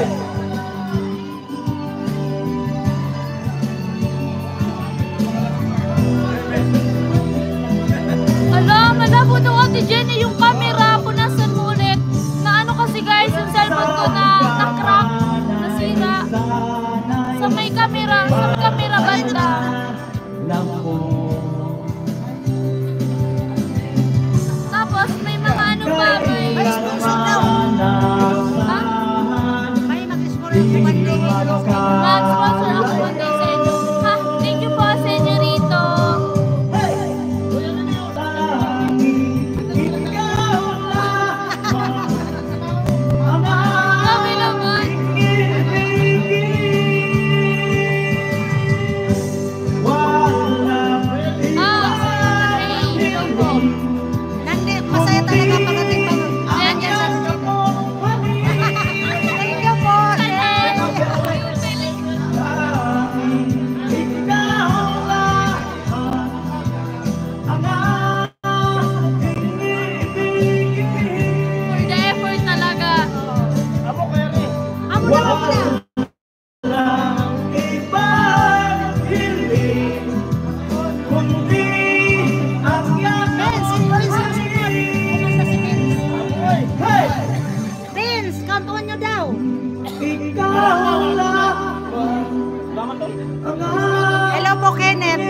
Alam, malabo daw Ate Jenny yung camera ko nasan mo ulit. Na ano kasi guys, yung cellphone ko na crack, nasira. Sa may camera banda. Tapos may mga ano pa, may... May sponsor daw. Ha? May mag-sponsor yung one day. Mag-sponsor ako one day sa inyo. Ha? Thank you po, senyorito. Grabe naman. Nandi, masaya talaga pagdating pa. Ayan, yan. Thank you po. For the effort talaga. Amo na po na. Vince, count on nyo daw. Hello po, Kenneth.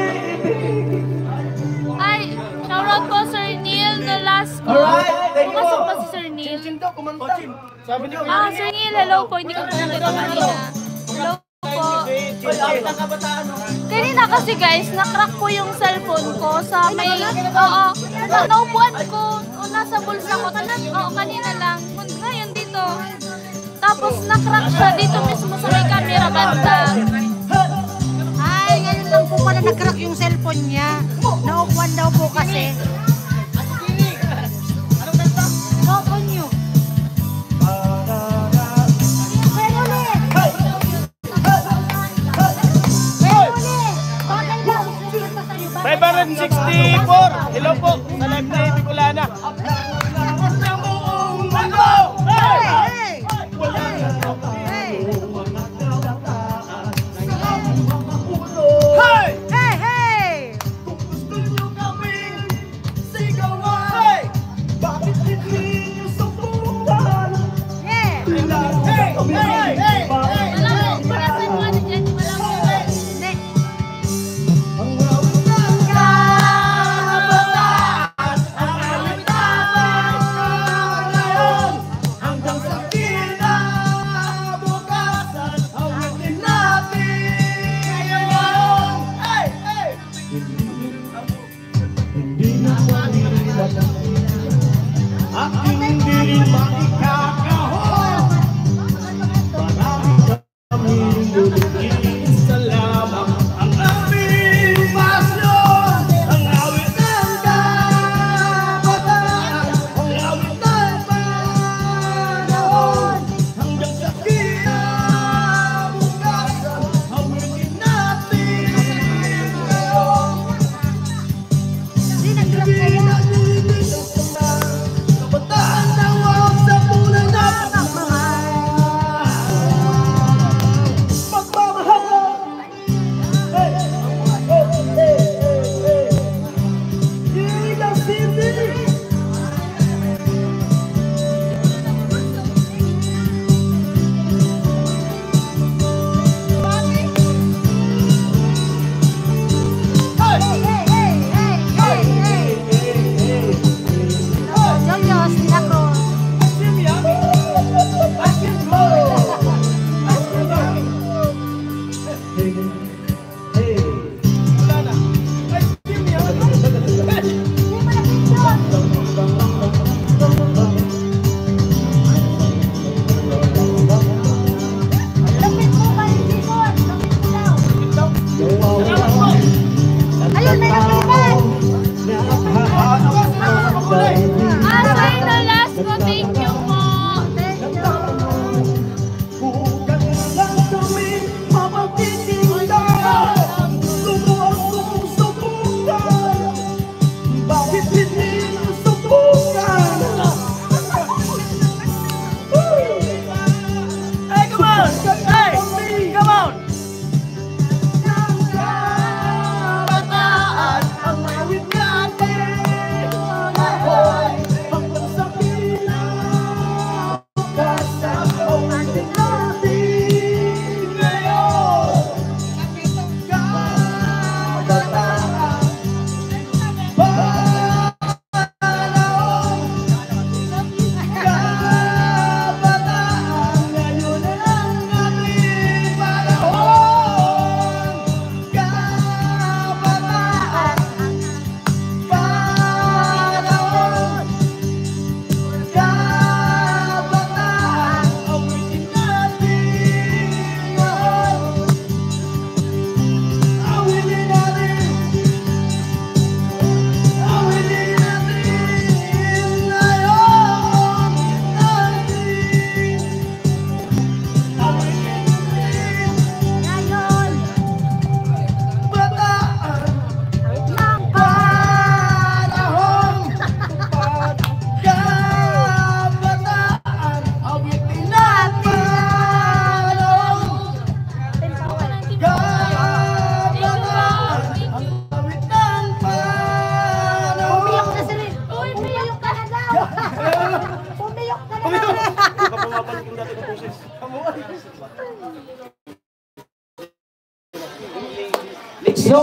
Ay, shoutout po Sir Neil Nolasco. Alright, thank you. Pumasok pa si Sir Neil. Sabi niyo, Sir Neil, hello po. Hindi ko po nakita kanina. Hello po. Kanina kasi guys, na-crack po yung cellphone ko sa may... Oo, naupuan ko. O, nasa bulsa ko. Oo, kanina lang. Ngayon dito. Tapos na-crack siya dito mismo sa may camera banda. Ay, ngayon lang po pala nag-crack yung cellphone niya. Naupuan daw po kasi. Count on nyo. Pwede ulit. Pwede ulit. Total daw. 564! Hello po sa live na Bicolana. Hey! Hey! Hey! Hey! Hey! Gusto nyo kaming sigawan? Bakit hindi nyo subukan? Yeah! Hey! Hey! Hey! Wala mo. Parasan mo ano dyan. Wala mo. Hindi. Ang kabataan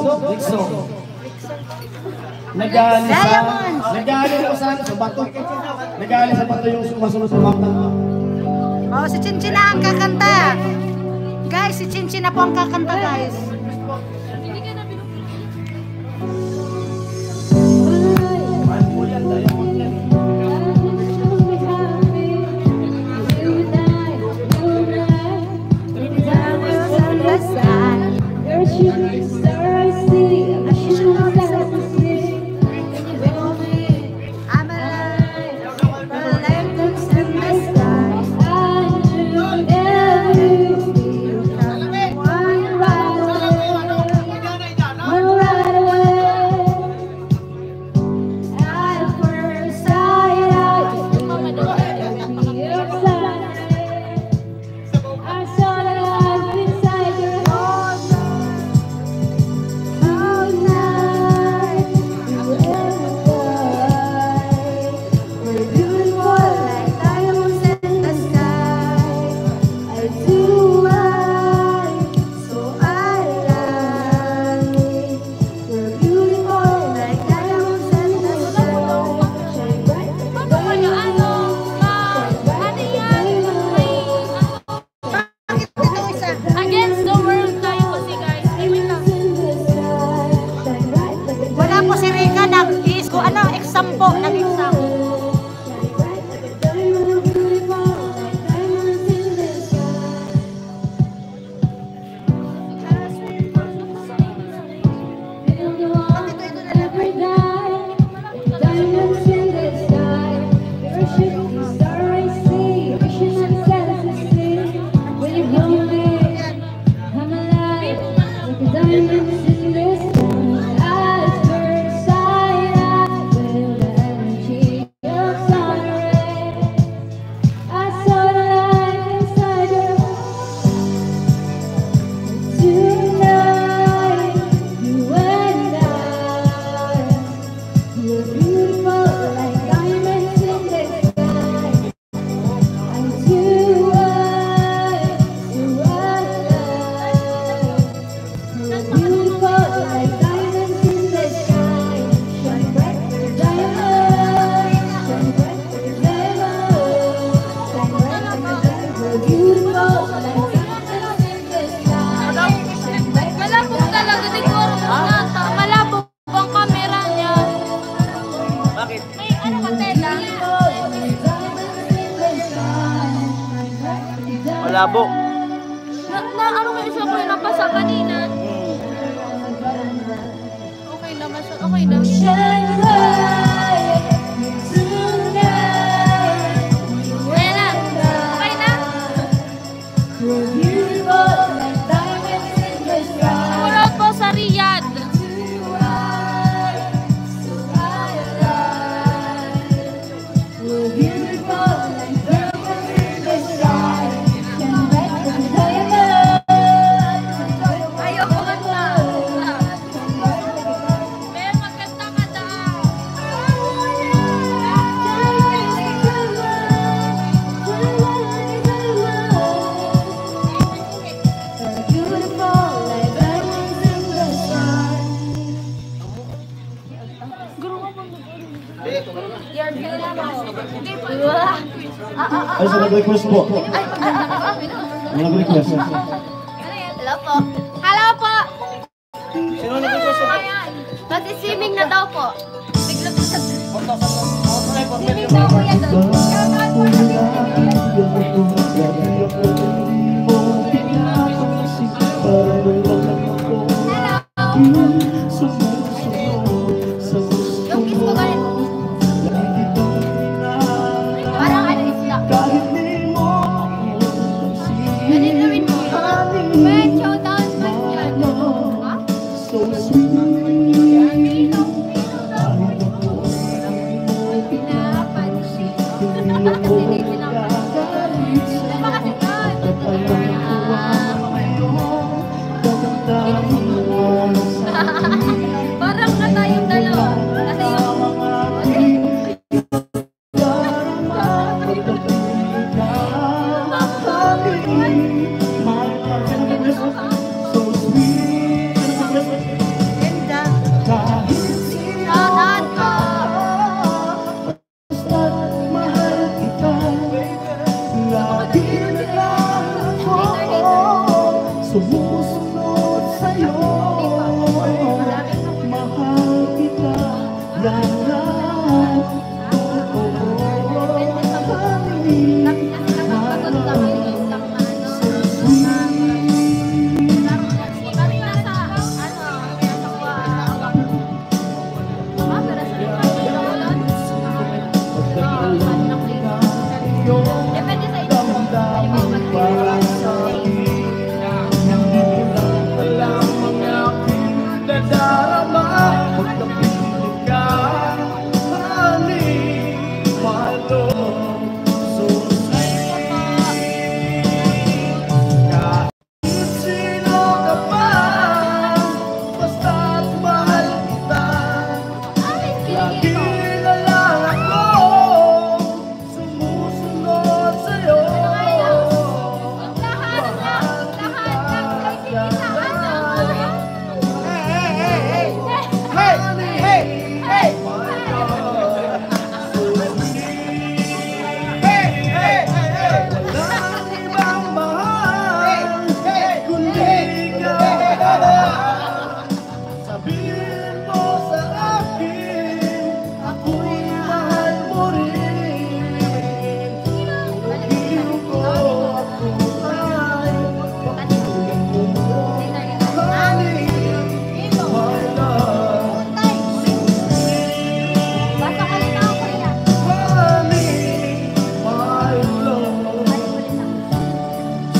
Rixo. Nag-aalis ko sa bato. Nag-aalis sa bato yung sumasunod sa map. Oh, si Chinchin na ang kakanta. Guys, si Chinchin na po ang kakanta, guys. Malabo. Ano kayo siya ko yung napasa kanina? Okay naman siya. Okay na. Ayan na. Okay na. Shoutout po sa Riyadh. Ay, sa nag-request po. Nag-request. Hello po. Hello po. Sino nag-request? Mag-swimming na daw po. Bigla po sa... 1,000. Swimming daw po yan doon. Shoutout po na yung kiss ko ganun. Parang ano isla. Ganun gawin mo. Men, shoutout mo yan. Ha? Pinapansin. Hindi pinapansin. Parang na tayong dalawa. Kasi nadarama pagkapiling ka, honey, my love, so sweet. Kahit sino ka pa, basta't mahal kita. Lagi na lang ako sumusunod sa'yo. Sabihin mo sa akin, ako'y mahal mo rin. Hindi ko ako ay pagpapagyan mo. Honey, my love, honey, my love,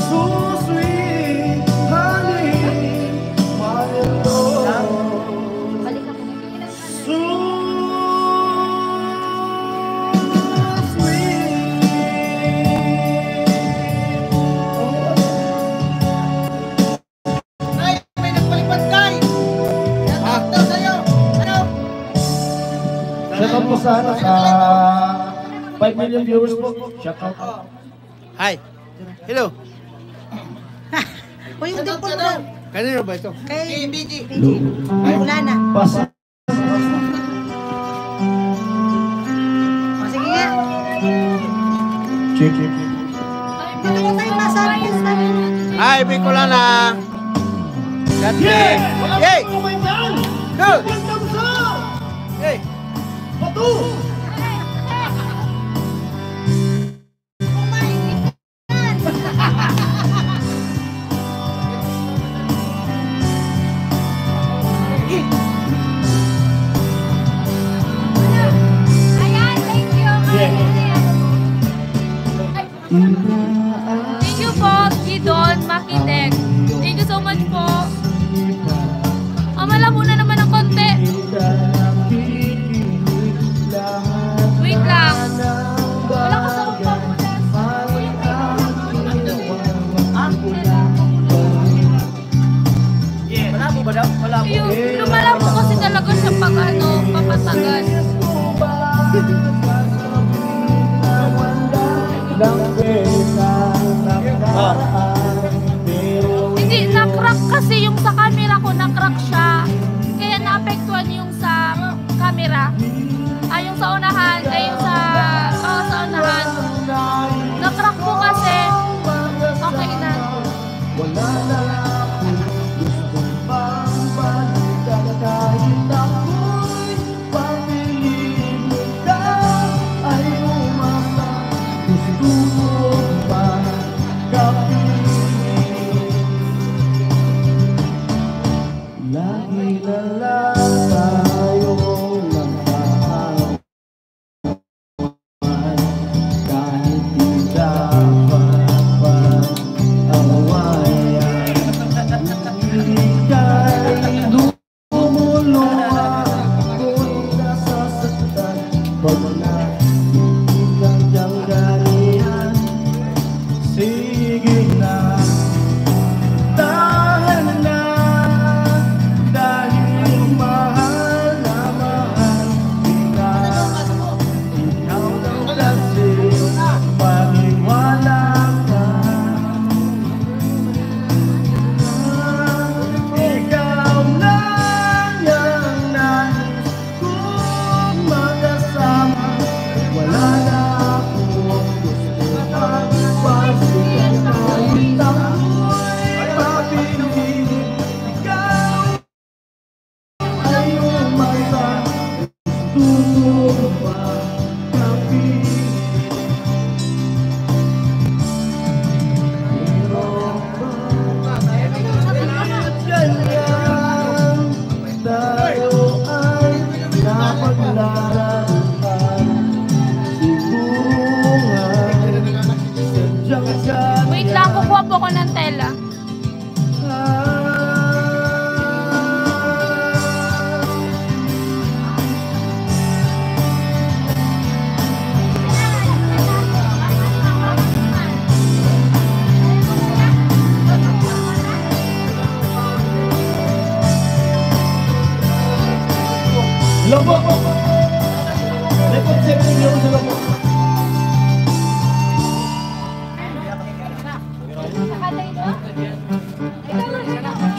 so sweet, honey, my love. So Ay, may nagpalipad kay. Shout out sa'yo. Ano? shout out po sana sa 5 million viewers po. Shout out. Hi. Hello. O yung dimple mo. Kanino ba ito? Kay BG. wala na. Basta. O sige nga. Check. Dito ko tayo masabi sa namin. Hi, Bicolana. God bless. Yay! Good! Yay! Ayan, thank you. Thank you po, Gidon Makitek. Thank you so much po. Amala muna naman ng konti. Wait lang. Wala ka sa kumpa muna. Malabo ba daw? Malabo. Yung lumalabo kasi talaga siya pag ano, papatagal. Hindi, na-crack kasi yung sa camera ko, na-crack siya. Kaya naapektuhan yung sa camera. Yung sa unahan, yung sa unahan. Na-crack ko kasi. Okay na. Wala na akong gustong pambalikan kahit ako'y papiling ka ay umasa. Gusto ko pa kapiling. Lagi na lang tayong nagkakaroon kahit di dapat pa awayan. Ika'y lumuluwa ako'y nasasaktan pag nakikitang diyang ganiyan. Sige na, tahan na dahil Lobo! Report 17 yung sa lobo.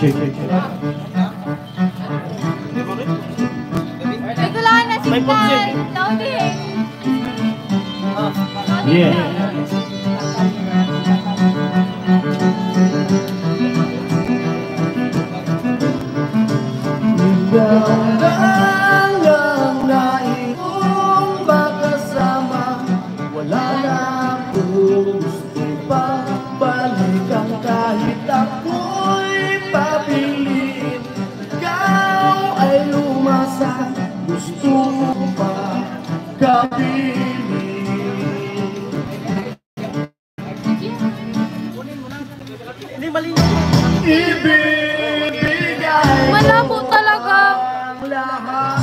Check. Regulaan na signal. Loading. Yeah. Ang naiong makasama, wala na akong gusto pa balikan kahit ako'y pabilin. Ikaw ay lumasa, gusto mo pa kabilin. Hindi malinaw. Ibibigay Malabo talaga. lahat.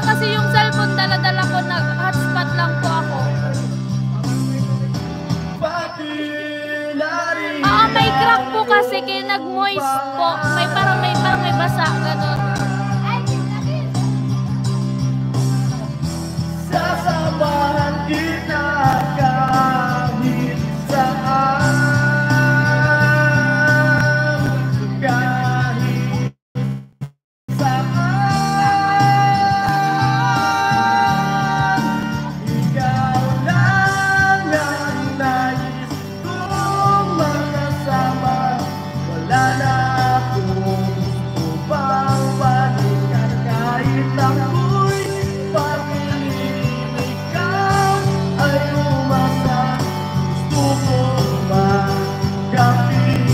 Kasi yung cellphone dala-dala ko, nag-hotspot lang po ako. Pati na rin May crack po kasi kaya nag-moist po. May parang may basa, ganun. sasamahan kita kahit saan. Kahit saan. Ikaw lang ang nais kong makasama. Wala na akong gusto pang balikan kahit ako'y pabilin. Ikaw ay umasa, gusto ko magkapiling.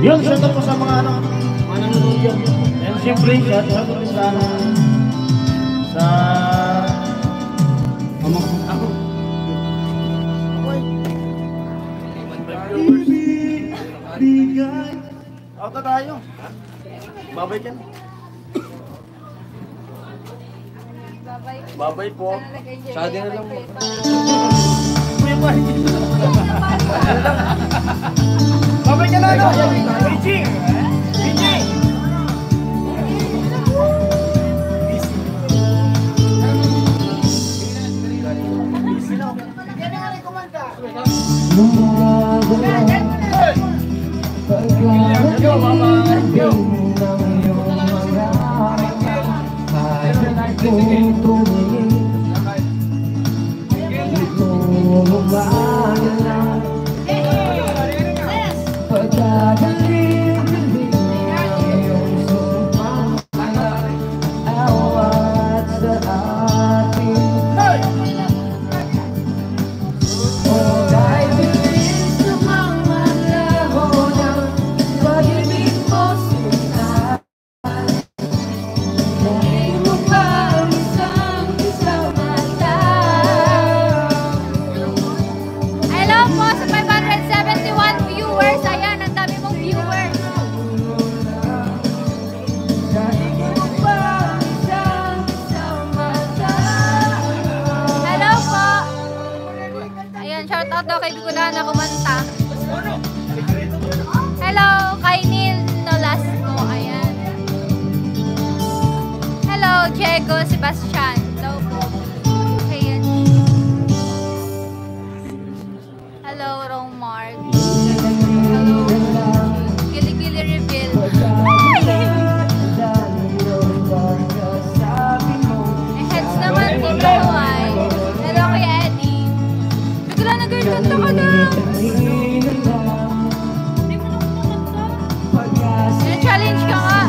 Yun, shout out po sa mga nanonood yan. And siyempre, shout out po sa ako. Ibigay. Auto tayo. Babay ka na. Babay po. Sabi na lang mo. Babay ka na, no? Beijing! Beijing! Hello po sa 571 viewers. Ayan, ang dami mong viewers. Hello po. Ayan, shout out daw kay Bikulan na kumanta. Hello, kay Neil Nolasco. Ayan. Hello, Diego Sebastian. Hello po. Ayan. Hello, Romar. Hello, Gili-Gili Reveal. May heads naman dito ay. Hello kay Eddie. Bigla na girl, kanta ka na. Challenge ka nga.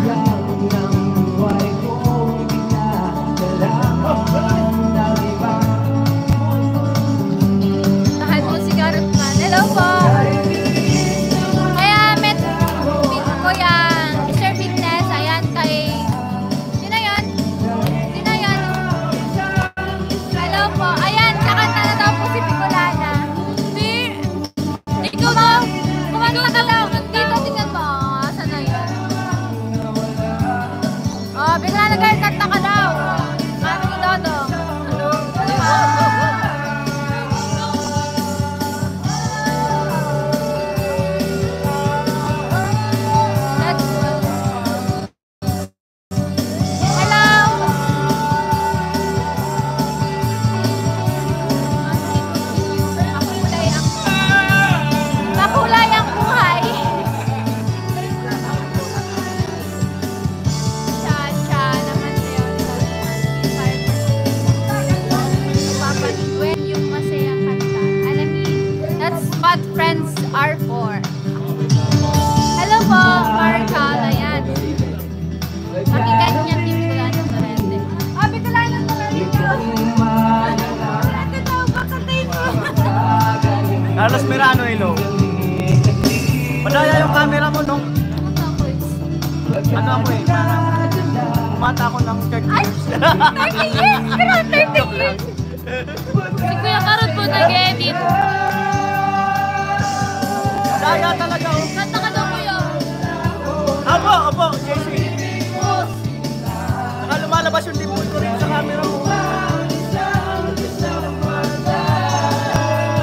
Rosas Merano, hello. Madaya yung camera mo, no? Ano ako eh, parang kumata ako ng 30 years. 30 years! Pero 30 years! Si Kuya Karot po nag-edit. Daya talaga, oh. Kanta ka daw, Kuya. Opo, JC. Saka lumalabas yung dibul ko rin sa camera mo.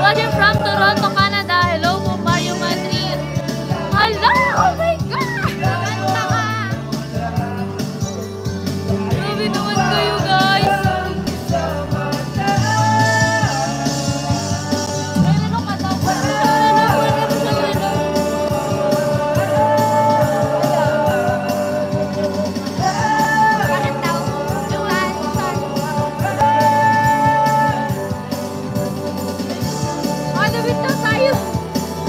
Watching from Toronto, Canada. Hello po, Mario Madrid. Hello! Oh my God! Kanta ka! Grabe naman kayo, guys. Ano ka daw? Bakit daw? Luan, David daw tayo.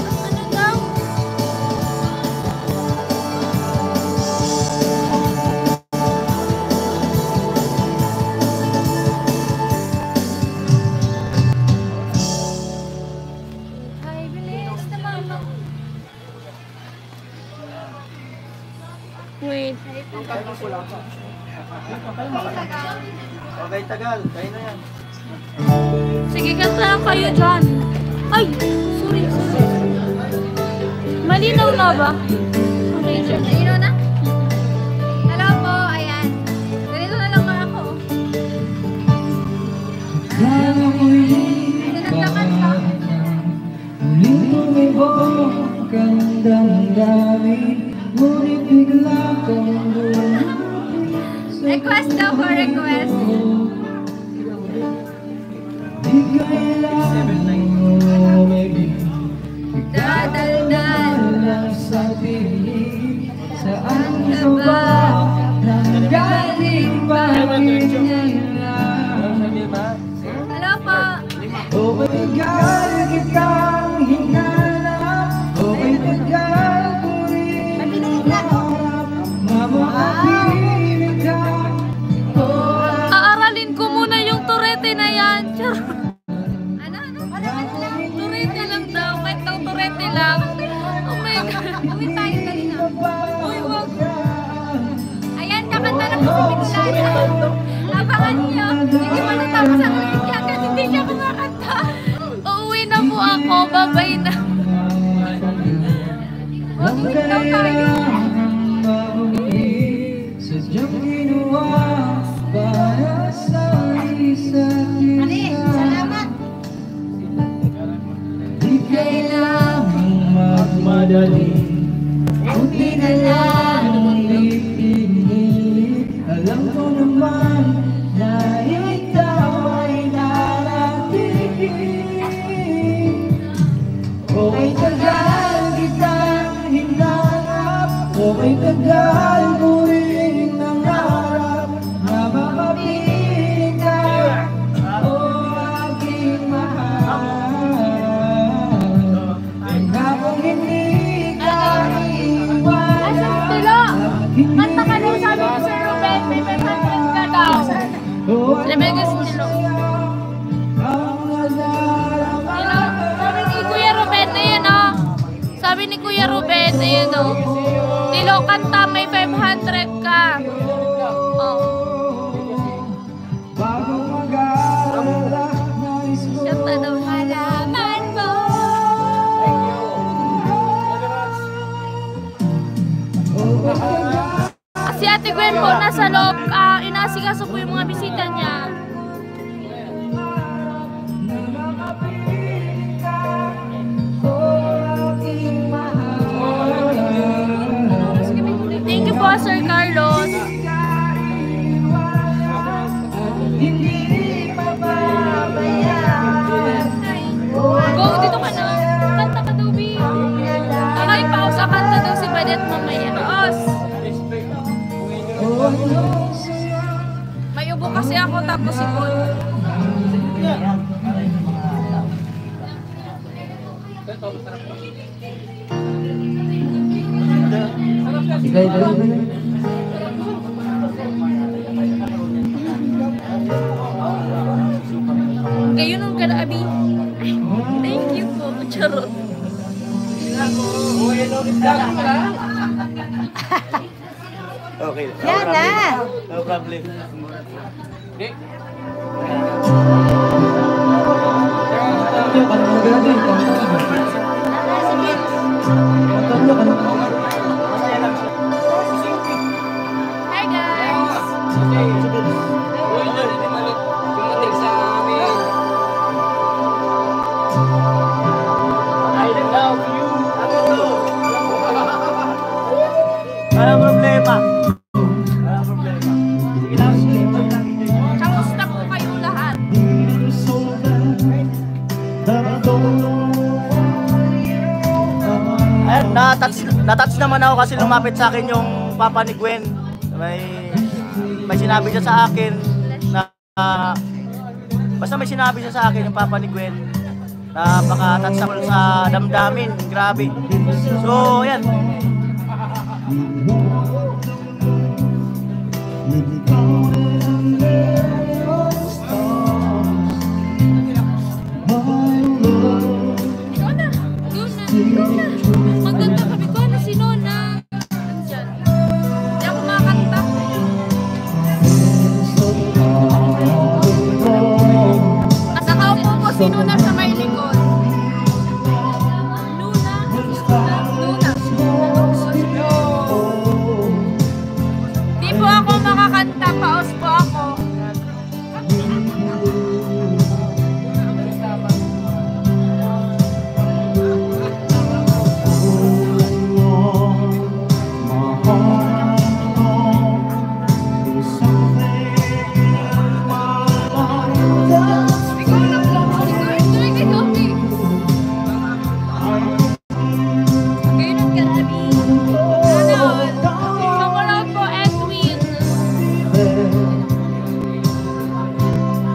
Ano daw? Ay, bilis na mama. Wait. Okay, tagal. Kayo na yan. Sige, kanta lang kayo dyan. Ay! Sorry. Malinaw na ba? Okay, dyan. Ayun na? Hello po, ayan. Ganito na lang ako. Nagdakan ka. Muling tumibok ang damdamin, ngunit bigla kang Request daw for request. di kailangan mo maging Dadaldal. lang sa piling. Saan ka ba nanggaling pa rin? Hello po. O matagal kitang hinanap, o may tagal ko rin hinanap, na makapiling ka. Aaralin ko muna yung turete na yan. Ano? Turete lang daw. Kahit daw turete lang. Oh my God. Awit tayo kanina. Uy, wag. Ayan, kakanta na po si Bigla. Abangan niyo. Hindi pa natapos ang linya kasi hindi siya kumakanta. Uuwi na po ako. Babay na. Huwag daw tayo. Sadyang ginawa para sa isa't isa. Salamat. Di kailangang magmadali, kunti na lang ipilit. Alam ko naman na ikaw ay narating. Okay, tagal kitang hinanap, okay, tagal ko rin nangarap na makapiling ka, o aking mahal. Hanggang hindi ka iwan, Tilo. Kanta ka daw sabi ni Sir Ruben. May 500 ka daw. Sabi ni Tilo. Tilo. Sabi ni Kuya Ruben na yun, oh. Sabi ni Kuya Ruben na yun, oh. Tilo, kanta. May 500 ka. Oh. bago mag-aalala, nais ko Kanta daw. Malaman mo. Si Ate Gwen po nasa loob. Inaasikaso po yung mga bisita niya. Thank you po, Sir Carlos. Go, dito ka na. Kanta ka daw, B. Nakaipaus sa kanta daw si Badet mamaya. Os. May ubo kasi ako tapos si Paul. Ikay dali na. Kayo nung kada, Abi. Thank you po. Charot. problem. Hi guys! Walang problema. Walang problema. Sige lang, sige. Kamusta po kayo lahat? Ayan, natouch naman ako kasi lumapit sa akin yung papa ni Gwen. May sinabi siya sa akin na basta may sinabi siya sa akin yung papa ni Gwen na baka touch ako sa damdamin. Grabe. So, ayan. Ikaw na! Ikaw na! Maganda kami ko na si Nona. Nandyan. Hindi ako makakanta. At nakaupo po si Nona sa may likod. Nuna? Nuna. Di po ako makakanta. Paus po ako. Ikaw na po. Ikaw kay Kofi. Kayo ng karabi. Chocolate po, Edwin.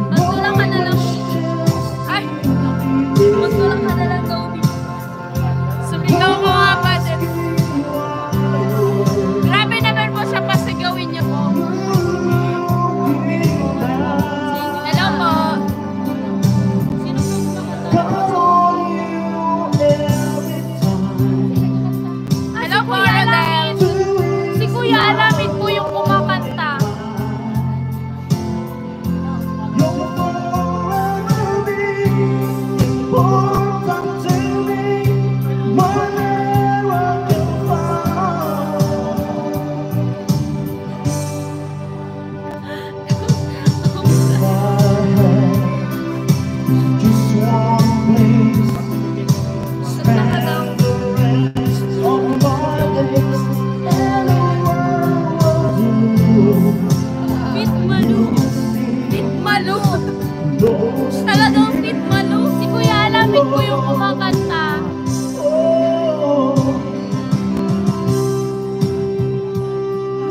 Magtulak ka na lang. Ay! Magtulak ka na lang, Kofi. Sumigaw ko nga ba din? Grabe naman po siya pasigawin niyo po. Hello po. Sino po? Hello po, Rodel. Si Kuya Alamid po yung kumakanta. Fit Malu. Fit Malu. Talagang Fit Malu. Si Kuya Alamid po yung kumakanta.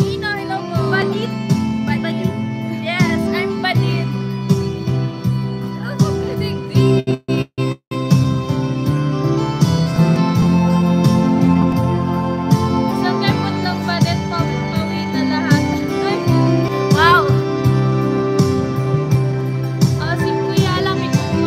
Nina, hello po. Balit. Balit. Yes, I'm Balit. Ako kadigdi. Isang kapot ng Balit, pawi na lahat. Ay, wow. Si Kuya Alamid po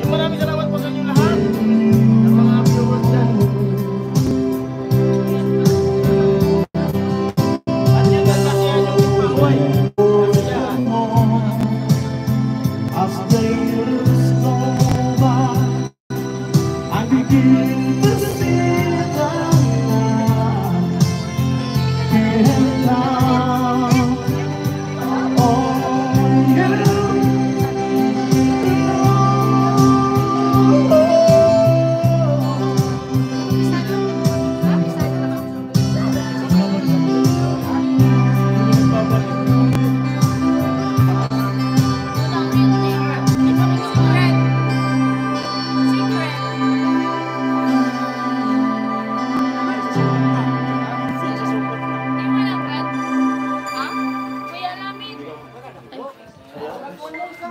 Maraming salamat po sa inyo lahat. Ang mga viewers dyan. At yan ang kasiyan yung pangway. As the years go by, I begin to see the light and down on you.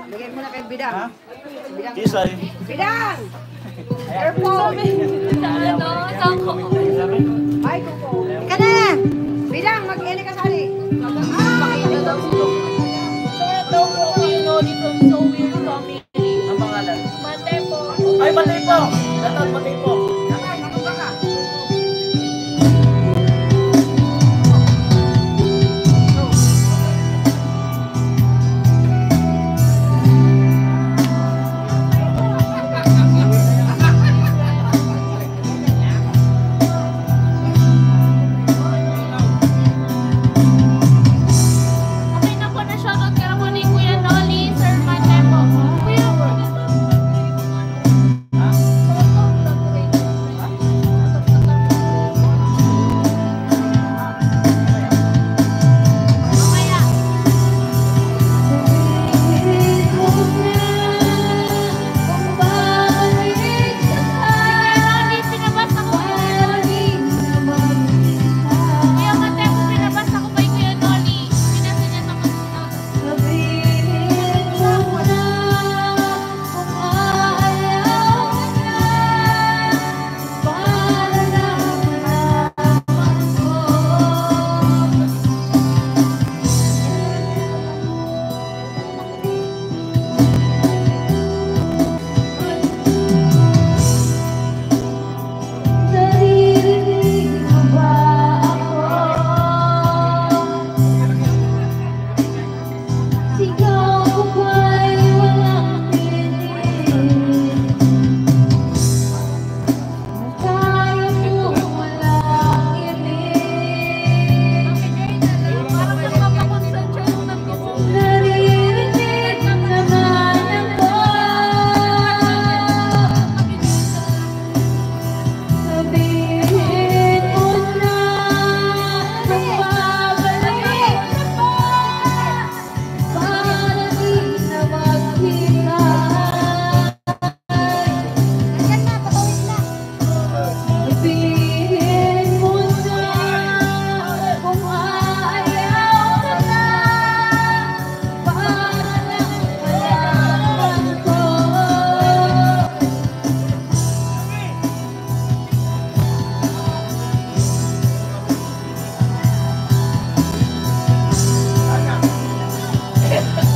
Bigay mo na kay Bidang. Kisay. Bidang! Airport! Ay, kuko. Ika na! Bidang, mag-eli ka sali. Pakita daw.